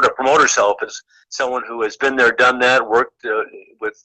to promote herself as someone who has been there, done that, worked with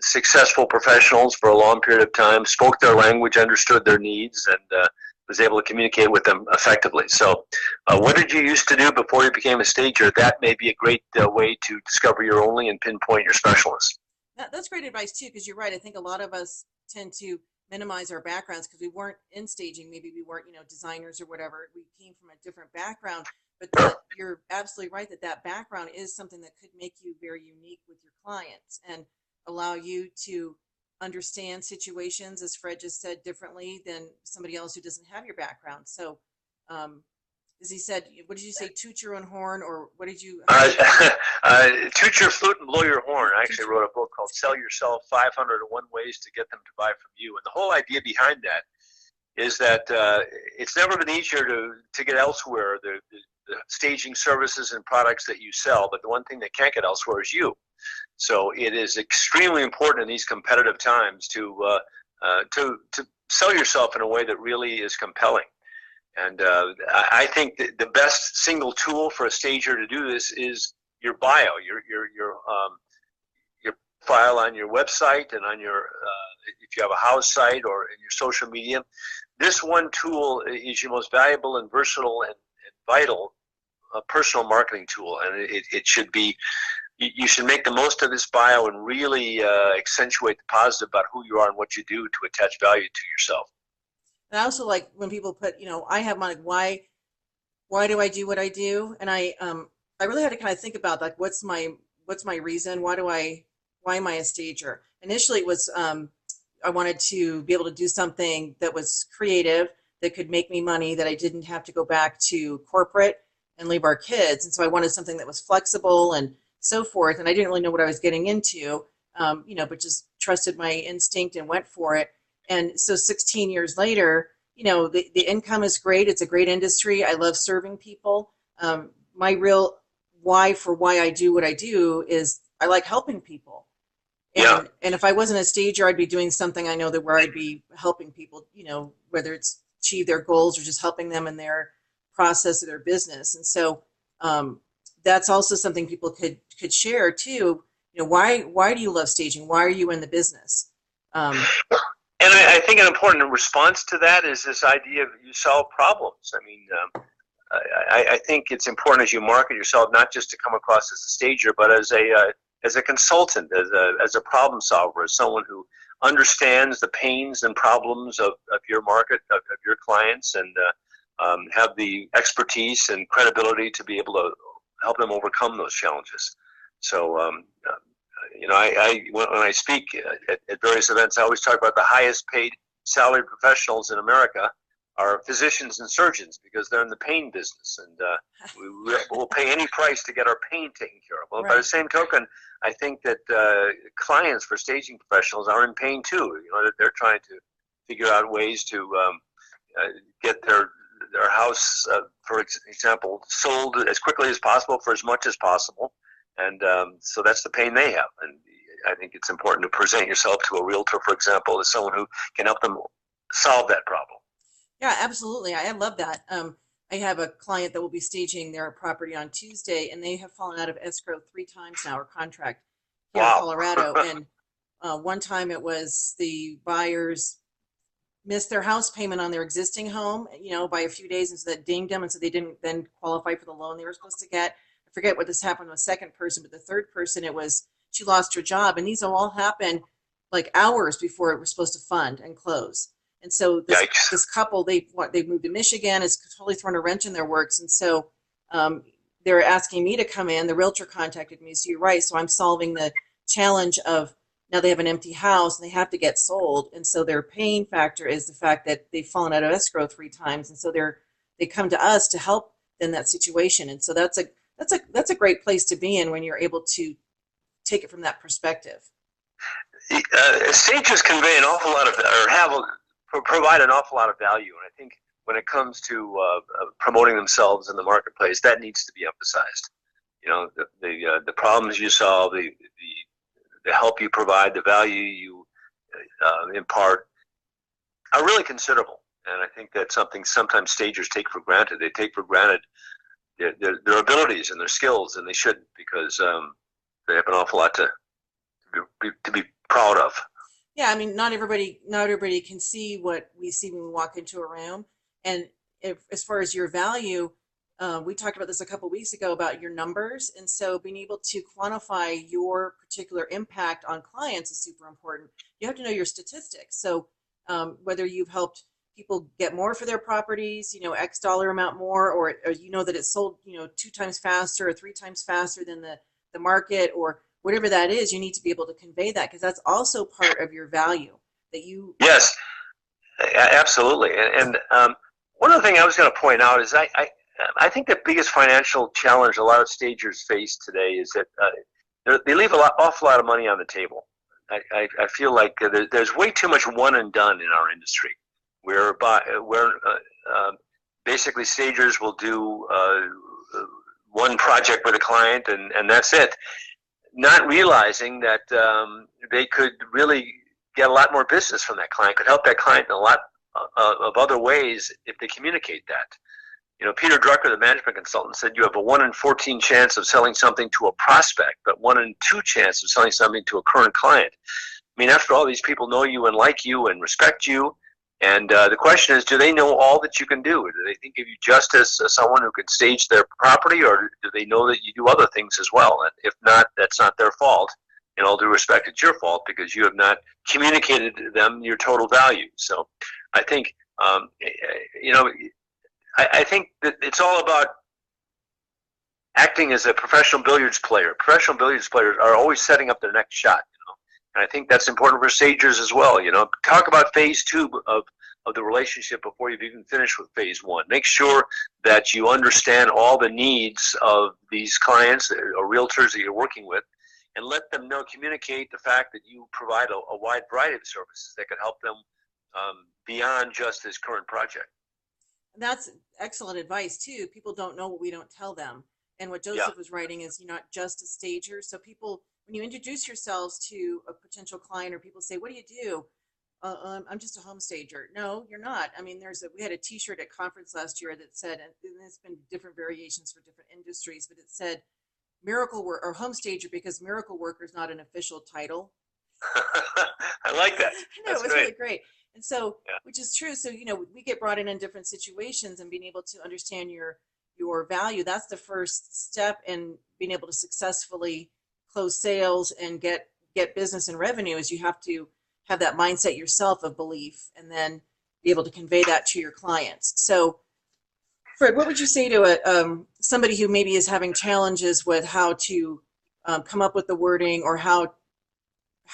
successful professionals for a long period of time, spoke their language, understood their needs, and was able to communicate with them effectively. So what did you used to do before you became a stager? That may be a great way to discover your only and pinpoint your specialist. That's great advice too, because you're right. I think a lot of us tend to minimize our backgrounds because we weren't in staging. Maybe we weren't, designers or whatever. We came from a different background, but you're absolutely right that background is something that could make you very unique with your clients and allow you to understand situations, as Fred just said, differently than somebody else who doesn't have your background. So, as he said, what did you say, toot your own horn, or what did you? Toot your flute and blow your horn. I actually wrote a book called Sell Yourself, 501 Ways to Get Them to Buy From You. And the whole idea behind that is that it's never been easier to get elsewhere the staging services and products that you sell, but the one thing that can't get elsewhere is you. So it is extremely important in these competitive times to sell yourself in a way that really is compelling. And I think that the best single tool for a stager to do this is your bio, your file on your website and on your if you have a house site or in your social media. This one tool is your most valuable and versatile and vital personal marketing tool, and it should be. You should make the most of this bio and really accentuate the positive about who you are and what you do to attach value to yourself. And I also like when people put, I have my, why do I do what I do? And I really had to kind of think about, like, what's my reason? Why am I a stager? Initially it was, I wanted to be able to do something that was creative, that could make me money, that I didn't have to go back to corporate and leave our kids. And so I wanted something that was flexible and so forth. And I didn't really know what I was getting into, but just trusted my instinct and went for it. And so 16 years later, the income is great. It's a great industry. I love serving people. My real why I do what I do is I like helping people. And if I wasn't a stager, I'd be doing something I know that where I'd be helping people, whether it's achieve their goals or just helping them in their process of their business. And so that's also something people could share too. Why do you love staging? Why are you in the business? And I think an important response to that is this idea of you solve problems. I mean, I think it's important as you market yourself not just to come across as a stager, but as a consultant, as a problem solver, as someone who understands the pains and problems of your market, of your clients, and have the expertise and credibility to be able to help them overcome those challenges. So, when I speak at various events, I always talk about the highest paid salaried professionals in America are physicians and surgeons, because they're in the pain business, and we'll pay any price to get our pain taken care of. Well, right. By the same token, I think that clients for staging professionals are in pain too. They're trying to figure out ways to get their house, for example, sold as quickly as possible for as much as possible. And so that's the pain they have. And I think it's important to present yourself to a realtor, for example, as someone who can help them solve that problem. Yeah, absolutely. I love that. I have a client that will be staging their property on Tuesday, and they have fallen out of escrow 3 times now, or contract here in Colorado. And one time it was the buyers missed their house payment on their existing home, by a few days, and so that dinged them, and so they didn't then qualify for the loan they were supposed to get. A forget what this happened with the second person, but the third person, it was she lost her job. And these all happened like hours before it was supposed to fund and close. And so this couple, they moved to Michigan, it's totally thrown a wrench in their works. And so they're asking me to come in. The realtor contacted me. So you're right. So I'm solving the challenge of now they have an empty house and they have to get sold. And so their pain factor is the fact that they've fallen out of escrow 3 times. And so they come to us to help in that situation. And so that's a great place to be in when you're able to take it from that perspective. Stagers convey an awful lot of, provide an awful lot of value. And I think when it comes to promoting themselves in the marketplace, that needs to be emphasized. You know, the problems you solve, the help you provide, the value you impart are really considerable. And I think that's something sometimes stagers take for granted. They take for granted their abilities and their skills, and they shouldn't, because they have an awful lot to be proud of. Yeah, I mean, not everybody can see what we see when we walk into a room. And as far as your value, we talked about this a couple of weeks ago about your numbers. And so being able to quantify your particular impact on clients is super important. You have to know your statistics. So whether you've helped people get more for their properties, X dollar amount more, or you know that it's sold, 2 times faster or 3 times faster than the market, or whatever that is, you need to be able to convey that, because that's also part of your value that you. Yes, absolutely. And one other thing I was going to point out is I think the biggest financial challenge a lot of stagers face today is that they leave awful lot of money on the table. I feel like there's way too much one and done in our industry, where basically stagers will do one project with a client and that's it, not realizing that they could really get a lot more business from that client, could help that client in a lot of other ways if they communicate that. Peter Drucker, the management consultant, said you have a 1 in 14 chance of selling something to a prospect, but 1 in 2 chance of selling something to a current client. I mean, after all, these people know you and like you and respect you. And the question is, do they know all that you can do? Do they think of you just as someone who can stage their property, or do they know that you do other things as well? And if not, that's not their fault. In all due respect, it's your fault, because you have not communicated to them your total value. So I think, I think that it's all about acting as a professional billiards player. Professional billiards players are always setting up their next shot, And I think that's important for stagers as well. Talk about phase 2 of the relationship before you've even finished with phase 1. Make sure that you understand all the needs of these clients or realtors that you're working with, and let them know, communicate the fact that you provide a wide variety of services that can help them beyond just this current project. That's excellent advice too. People don't know what we don't tell them. And what Joseph was writing is, you're not just a stager. So people, when you introduce yourselves to a potential client, or people say, what do you do? I'm just a home stager. No, you're not. I mean, we had a t-shirt at conference last year that said, and there's been different variations for different industries, but it said miracle worker or home stager, because miracle worker is not an official title. I like that. I know, it was really great. And so, which is true. So, we get brought in different situations, and being able to understand your value, that's the first step in being able to successfully close sales and get business and revenue, is you have to have that mindset yourself of belief, and then be able to convey that to your clients. So, Fred, what would you say to somebody who maybe is having challenges with how to come up with the wording, or how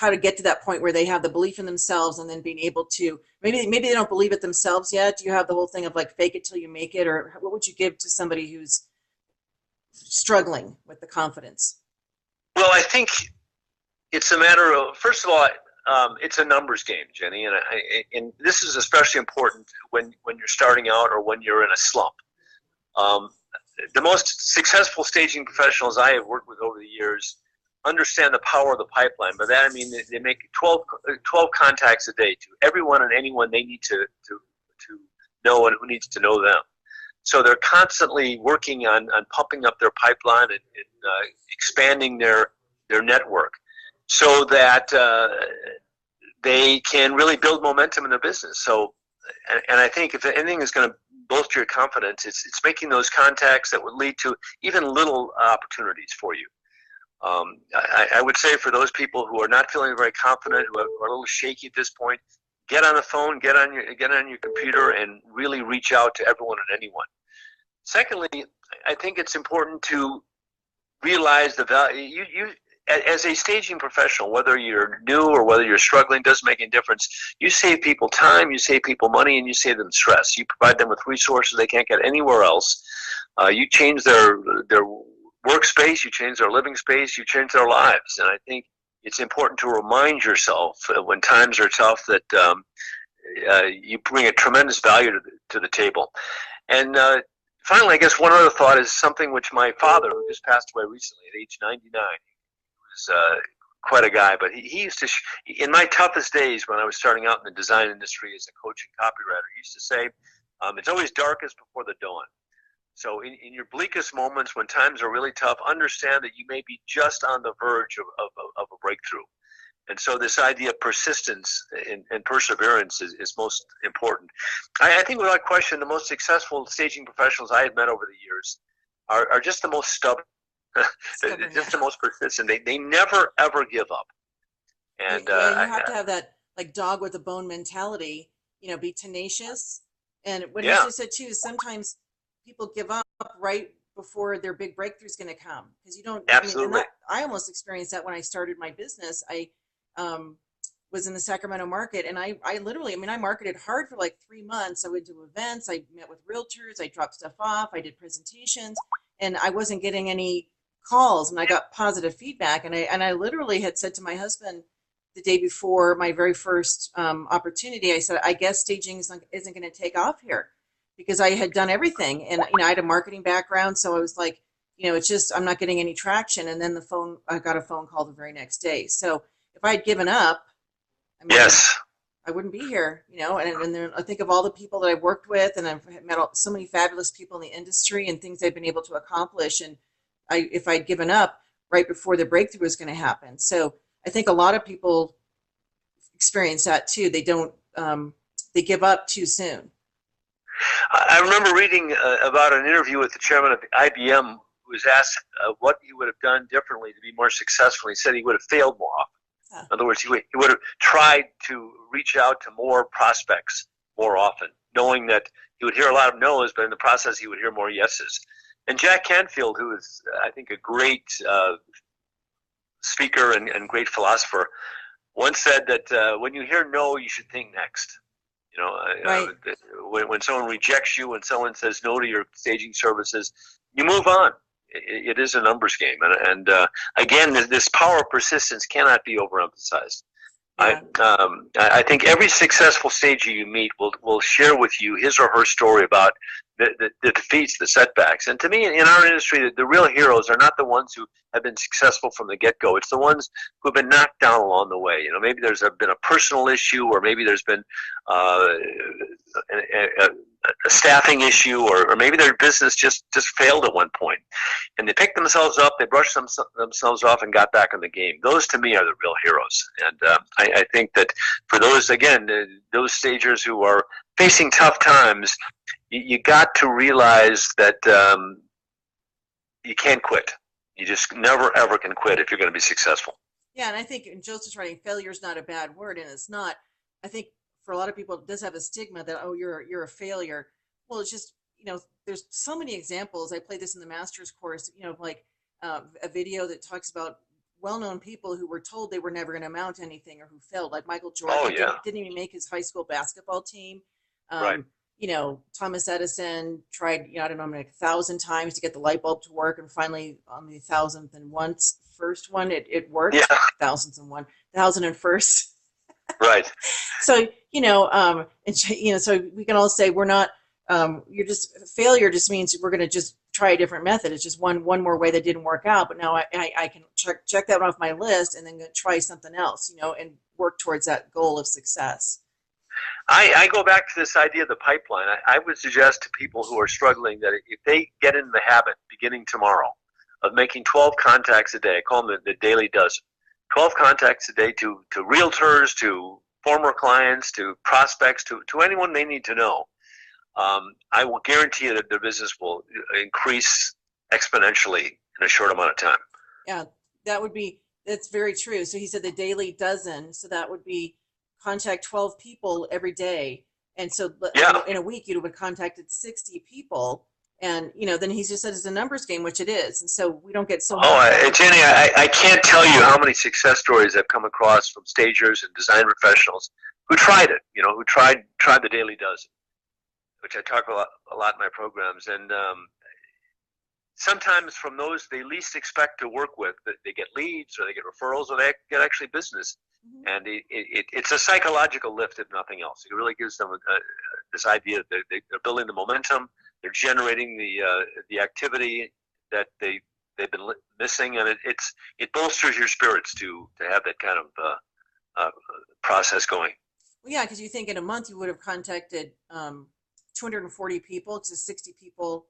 to get to that point where they have the belief in themselves, and then being able to, maybe they don't believe it themselves yet? Do you have the whole thing of like fake it till you make it, or what would you give to somebody who's struggling with the confidence? Well, I think it's a matter of, first of all, it's a numbers game, Jenny, and this is especially important when you're starting out or when you're in a slump. The most successful staging professionals I have worked with over the years understand the power of the pipeline. By that I mean they make 12 contacts a day to everyone and anyone they need to know, and who needs to know them. So they're constantly working on pumping up their pipeline and expanding their network, so that they can really build momentum in their business. So, and I think if anything is going to bolster your confidence, it's making those contacts that would lead to even little opportunities for you. I would say for those people who are not feeling very confident, who are a little shaky at this point, get on the phone, get on your computer, and really reach out to everyone and anyone. Secondly, I think it's important to realize the value. You as a staging professional, whether you're new or whether you're struggling, doesn't make any difference. You save people time, you save people money, and you save them stress. You provide them with resources they can't get anywhere else. You change their workspace, you change their living space, you change their lives. And I think it's important to remind yourself when times are tough that you bring a tremendous value to the table. And finally, I guess one other thought is something which my father, who just passed away recently at age 99, he was quite a guy, but he used to, in my toughest days when I was starting out in the design industry as a coach and copywriter, he used to say, it's always darkest before the dawn. So in your bleakest moments, when times are really tough, understand that you may be just on the verge of a breakthrough. And so this idea of persistence and perseverance is most important. I think without question, the most successful staging professionals I have met over the years are just the most stubborn, just the most persistent. They never, ever give up. And you have to have that like dog with a bone mentality, be tenacious. And what you just said too is sometimes people give up right before their big breakthrough is going to come, because you don't. Absolutely. I almost experienced that when I started my business. I was in the Sacramento market, and I literally, I marketed hard for like 3 months. I would do events, I met with realtors, I dropped stuff off, I did presentations, and I wasn't getting any calls, and I got positive feedback. And I literally had said to my husband the day before my very first opportunity, I said, I guess staging isn't going to take off here, because I had done everything, and I had a marketing background, so I was like, it's just I'm not getting any traction. And then I got a phone call the very next day. So if I had given up, yes, I wouldn't be here, and then I think of all the people that I've worked with, and I've met so many fabulous people in the industry and things I've been able to accomplish. And if I'd given up right before the breakthrough was going to happen. So I think a lot of people experience that too. They don't, they give up too soon. I remember reading about an interview with the chairman of IBM, who was asked what he would have done differently to be more successful. He said he would have failed more often. In other words, he would have tried to reach out to more prospects more often, knowing that he would hear a lot of no's, but in the process he would hear more yeses. And Jack Canfield, who is, I think, a great speaker and great philosopher, once said that when you hear no, you should think next. Right. When someone rejects you, when someone says no to your staging services, you move on. It is a numbers game, and again, this power of persistence cannot be overemphasized. Yeah. I think every successful stager you meet will share with you his or her story about the defeats, the setbacks. And to me, in our industry, the real heroes are not the ones who have been successful from the get-go. It's the ones who have been knocked down along the way. Maybe there's been a personal issue, or maybe there's been a staffing issue, or maybe their business just failed at one point, and they picked themselves up, they brushed themselves off, and got back in the game. Those, to me, are the real heroes. And I think that for those, again, those stagers who are facing tough times, you got to realize that you can't quit. You just never, ever can quit if you're going to be successful. Yeah, and I think in Joseph's writing, failure is not a bad word, and it's not. I think for a lot of people, it does have a stigma that, oh, you're a failure. Well, it's just, there's so many examples. I played this in the master's course, like a video that talks about well-known people who were told they were never going to amount to anything, or who failed, like Michael Jordan. Didn't even make his high school basketball team. Right. Thomas Edison tried, 1,000 times to get the light bulb to work, and finally on the 1,001st one, it worked. Yeah. 1,001st. Right. So, so we can all say we're not, failure just means we're going to just try a different method. It's just one more way that didn't work out. But now I can check that one off my list, and then try something else, and work towards that goal of success. I go back to this idea of the pipeline. I would suggest to people who are struggling that if they get in the habit, beginning tomorrow, of making 12 contacts a day, I call them the daily dozen, 12 contacts a day to realtors, to former clients, to prospects, to anyone they need to know. I will guarantee you that their business will increase exponentially in a short amount of time. Yeah, that's very true. So he said the daily dozen. So that would be contact 12 people every day. And so Yeah. in a week, you would have contacted 60 people. And, then he just said it's a numbers game, which it is. And so we don't get so much. Jenny, I can't tell you how many success stories I've come across from stagers and design professionals who tried it, who tried the daily dozen, which I talk a lot in my programs. And sometimes from those they least expect to work with, they get leads or they get referrals or they get actually business. Mm-hmm. And it's a psychological lift, if nothing else. It really gives them this idea that they're building the momentum, they're generating the activity that they've been missing, and it bolsters your spirits to have that kind of process going. Well, yeah, because you think in a month you would have contacted 240 people to 60 people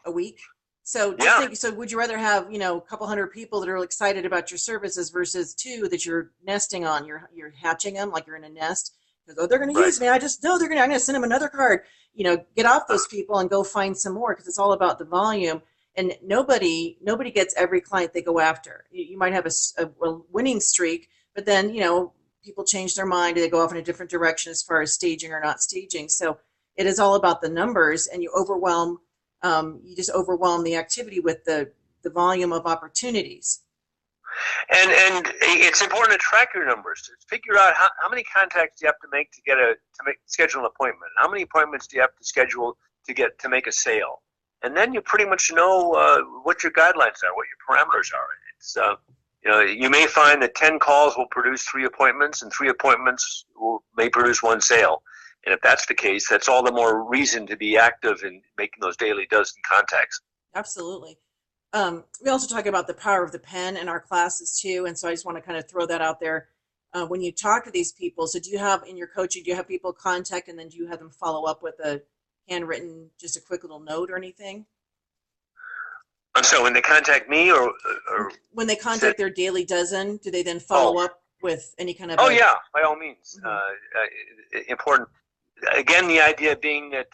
a week. So so would you rather have, a couple hundred people that are excited about your services versus 2 that you're nesting on, you're hatching them like you're in a nest? Because, they're going to use me. I just know I'm going to send them another card. Get off those people and go find some more, because it's all about the volume. And nobody gets every client they go after. You might have a winning streak, but then, people change their mind, they go off in a different direction as far as staging or not staging. So it is all about the numbers, and you just overwhelm the activity with the volume of opportunities. And it's important to track your numbers, to figure out how many contacts do you have to make to schedule an appointment. How many appointments do you have to schedule to make a sale? And then you pretty much know what your guidelines are, what your parameters are. It's you may find that 10 calls will produce 3 appointments, and 3 appointments may produce 1 sale. And if that's the case, that's all the more reason to be active in making those daily dozen contacts. Absolutely. We also talk about the power of the pen in our classes too, and so I just want to kind of throw that out there. When you talk to these people, so do you have in your coaching, do you have people contact and then do you have them follow up with a handwritten, just a quick little note or anything? So when they contact me or when they contact their daily dozen, do they then follow up with any kind of? Yeah, by all means. Mm-hmm. Important. Again, the idea being that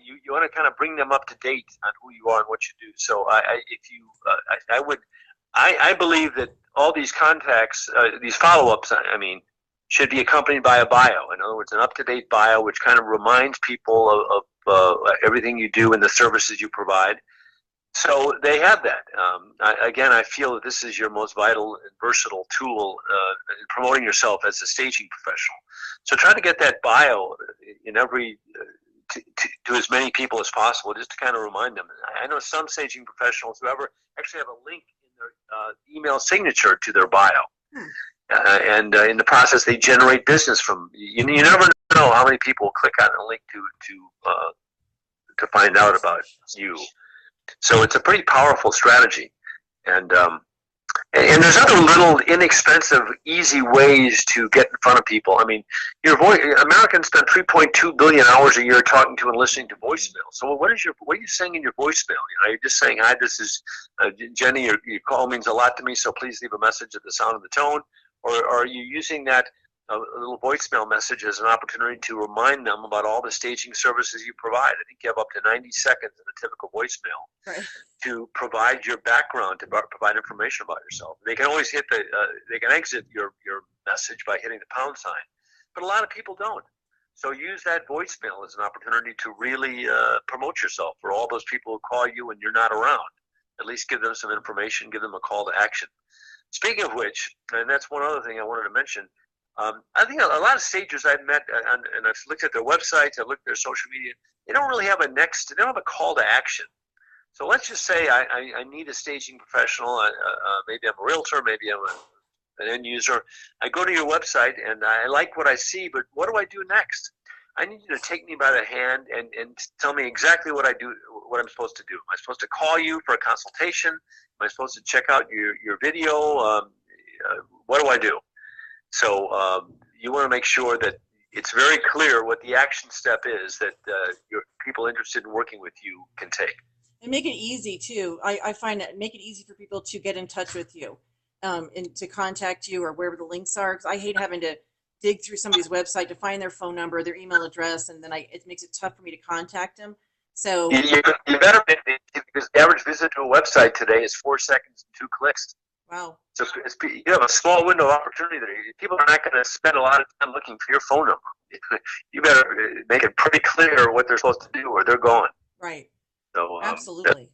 you want to kind of bring them up to date on who you are and what you do. So I believe that all these contacts, these follow-ups, should be accompanied by a bio. In other words, an up-to-date bio, which kind of reminds people of everything you do and the services you provide. So they have that. I feel that this is your most vital and versatile tool in promoting yourself as a staging professional. So try to get that bio in every to as many people as possible, just to kind of remind them. I know some staging professionals who actually have a link in their email signature to their bio. And in the process, they generate business from. You never know how many people will click on a link to find out about you. So it's a pretty powerful strategy, and there's other little inexpensive, easy ways to get in front of people. Americans spend 3.2 billion hours a year talking to and listening to voicemail. So what are you saying in your voicemail? You're just saying, "Hi, this is Jenny. Your call means a lot to me, so please leave a message at the sound of the tone," or are you using that a little voicemail message as an opportunity to remind them about all the staging services you provide? I think you have up to 90 seconds in a typical voicemail to provide your background, to provide information about yourself. They can always they can exit your message by hitting the pound sign, but a lot of people don't. So use that voicemail as an opportunity to really promote yourself for all those people who call you when you're not around. At least give them some information, give them a call to action. Speaking of which, and that's one other thing I wanted to mention, I think a lot of stagers I've met, and I've looked at their websites, I've looked at their social media, they don't really have they don't have a call to action. So let's just say I need a staging professional, maybe I'm a realtor, maybe I'm an end user. I go to your website and I like what I see, but what do I do next? I need you to take me by the hand and tell me exactly what I'm supposed to do. Am I supposed to call you for a consultation? Am I supposed to check out your video? What do I do? So you want to make sure that it's very clear what the action step is that your people interested in working with you can take. And make it easy too. I find that make it easy for people to get in touch with you and to contact you or wherever the links are. Because I hate having to dig through somebody's website to find their phone number, their email address, and then it makes it tough for me to contact them. So you better, because the average visit to a website today is 4 seconds and 2 clicks. wow. So you have a small window of opportunity there. People are not going to spend a lot of time looking for your phone number. You better make it pretty clear what they're supposed to do, where they're going. Right. So absolutely.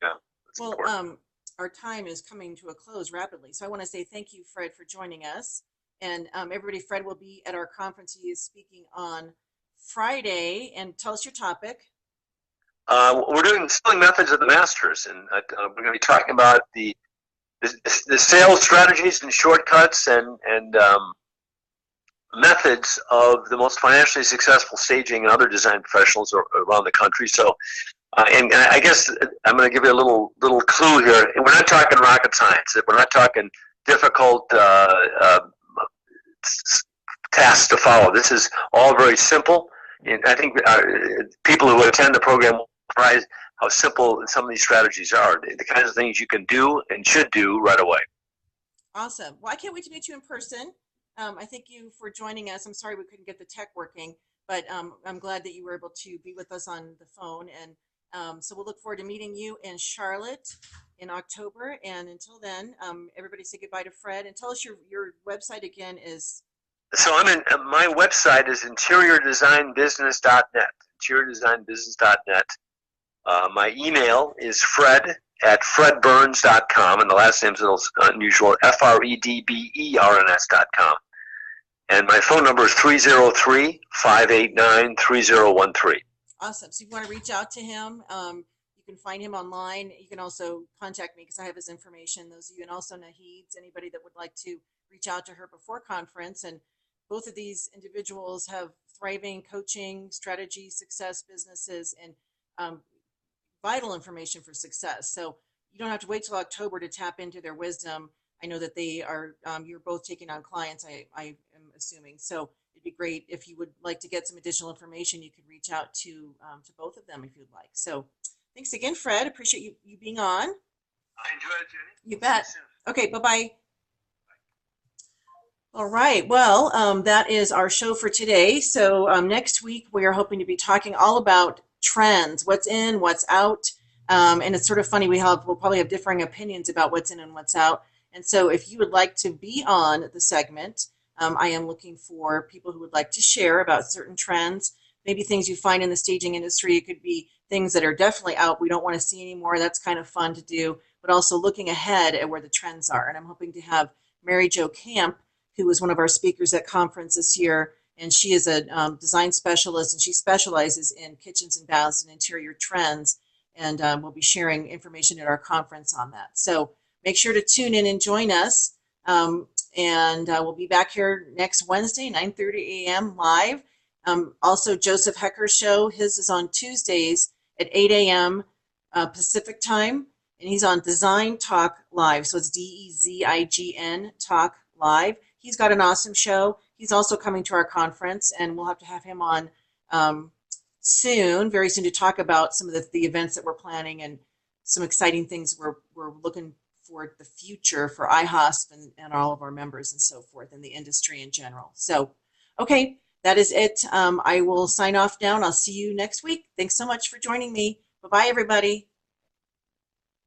That's well, important. Our time is coming to a close rapidly, so I want to say thank you, Fred, for joining us. And everybody, Fred will be at our conference. He is speaking on Friday. And tell us your topic. We're doing selling methods of the masters, and we're going to be talking about the sales strategies and shortcuts and methods of the most financially successful staging and other design professionals around the country. So, and I guess I'm going to give you a little clue here. We're not talking rocket science. We're not talking difficult tasks to follow. This is all very simple. And I think people who attend the program will be surprised how simple some of these strategies are. The kinds of things you can do and should do right away. Awesome. Well, I can't wait to meet you in person. I thank you for joining us. I'm sorry we couldn't get the tech working, but I'm glad that you were able to be with us on the phone. And so we'll look forward to meeting you in Charlotte in October. And until then, everybody say goodbye to Fred and tell us your website again is. So my website is interiordesignbusiness.net, interiordesignbusiness.net. My email is fred@fredberns.com, and the last name's a little unusual, FREDBERNS.com. And my phone number is 303-589-3013. Awesome. So if you want to reach out to him, you can find him online. You can also contact me because I have his information. Those of you, and also Naheed's, anybody that would like to reach out to her before conference. And both of these individuals have thriving coaching, strategy, success businesses, and vital information for success. So you don't have to wait till October to tap into their wisdom. I know that they are, you're both taking on clients, I am assuming. So it'd be great if you would like to get some additional information, you could reach out to both of them if you'd like. So thanks again, Fred. Appreciate you being on. I enjoyed it, Jenny. You bet. Okay, bye-bye. All right, well, that is our show for today. So next week, we are hoping to be talking all about trends, what's in, what's out. And it's sort of funny, we'll probably have differing opinions about what's in and what's out. And so if you would like to be on the segment, I am looking for people who would like to share about certain trends, maybe things you find in the staging industry. It could be things that are definitely out, we don't want to see anymore. That's kind of fun to do, but also looking ahead at where the trends are. And I'm hoping to have Mary Jo Camp, who was one of our speakers at conference this year, and she is a design specialist, and she specializes in kitchens and baths and interior trends, and we'll be sharing information at our conference on that. So make sure to tune in and join us, and we'll be back here next Wednesday, 9:30 a.m. live. Also, Joseph Hecker's show, his is on Tuesdays at 8 a.m. Pacific time, and he's on Design Talk Live, so it's DEZIGN Talk Live. He's got an awesome show. He's also coming to our conference, and we'll have to have him on very soon, to talk about some of the events that we're planning and some exciting things we're looking for the future for IHOSP and all of our members and so forth, and the industry in general. So, okay, that is it. I will sign off now, and I'll see you next week. Thanks so much for joining me. Bye-bye, everybody.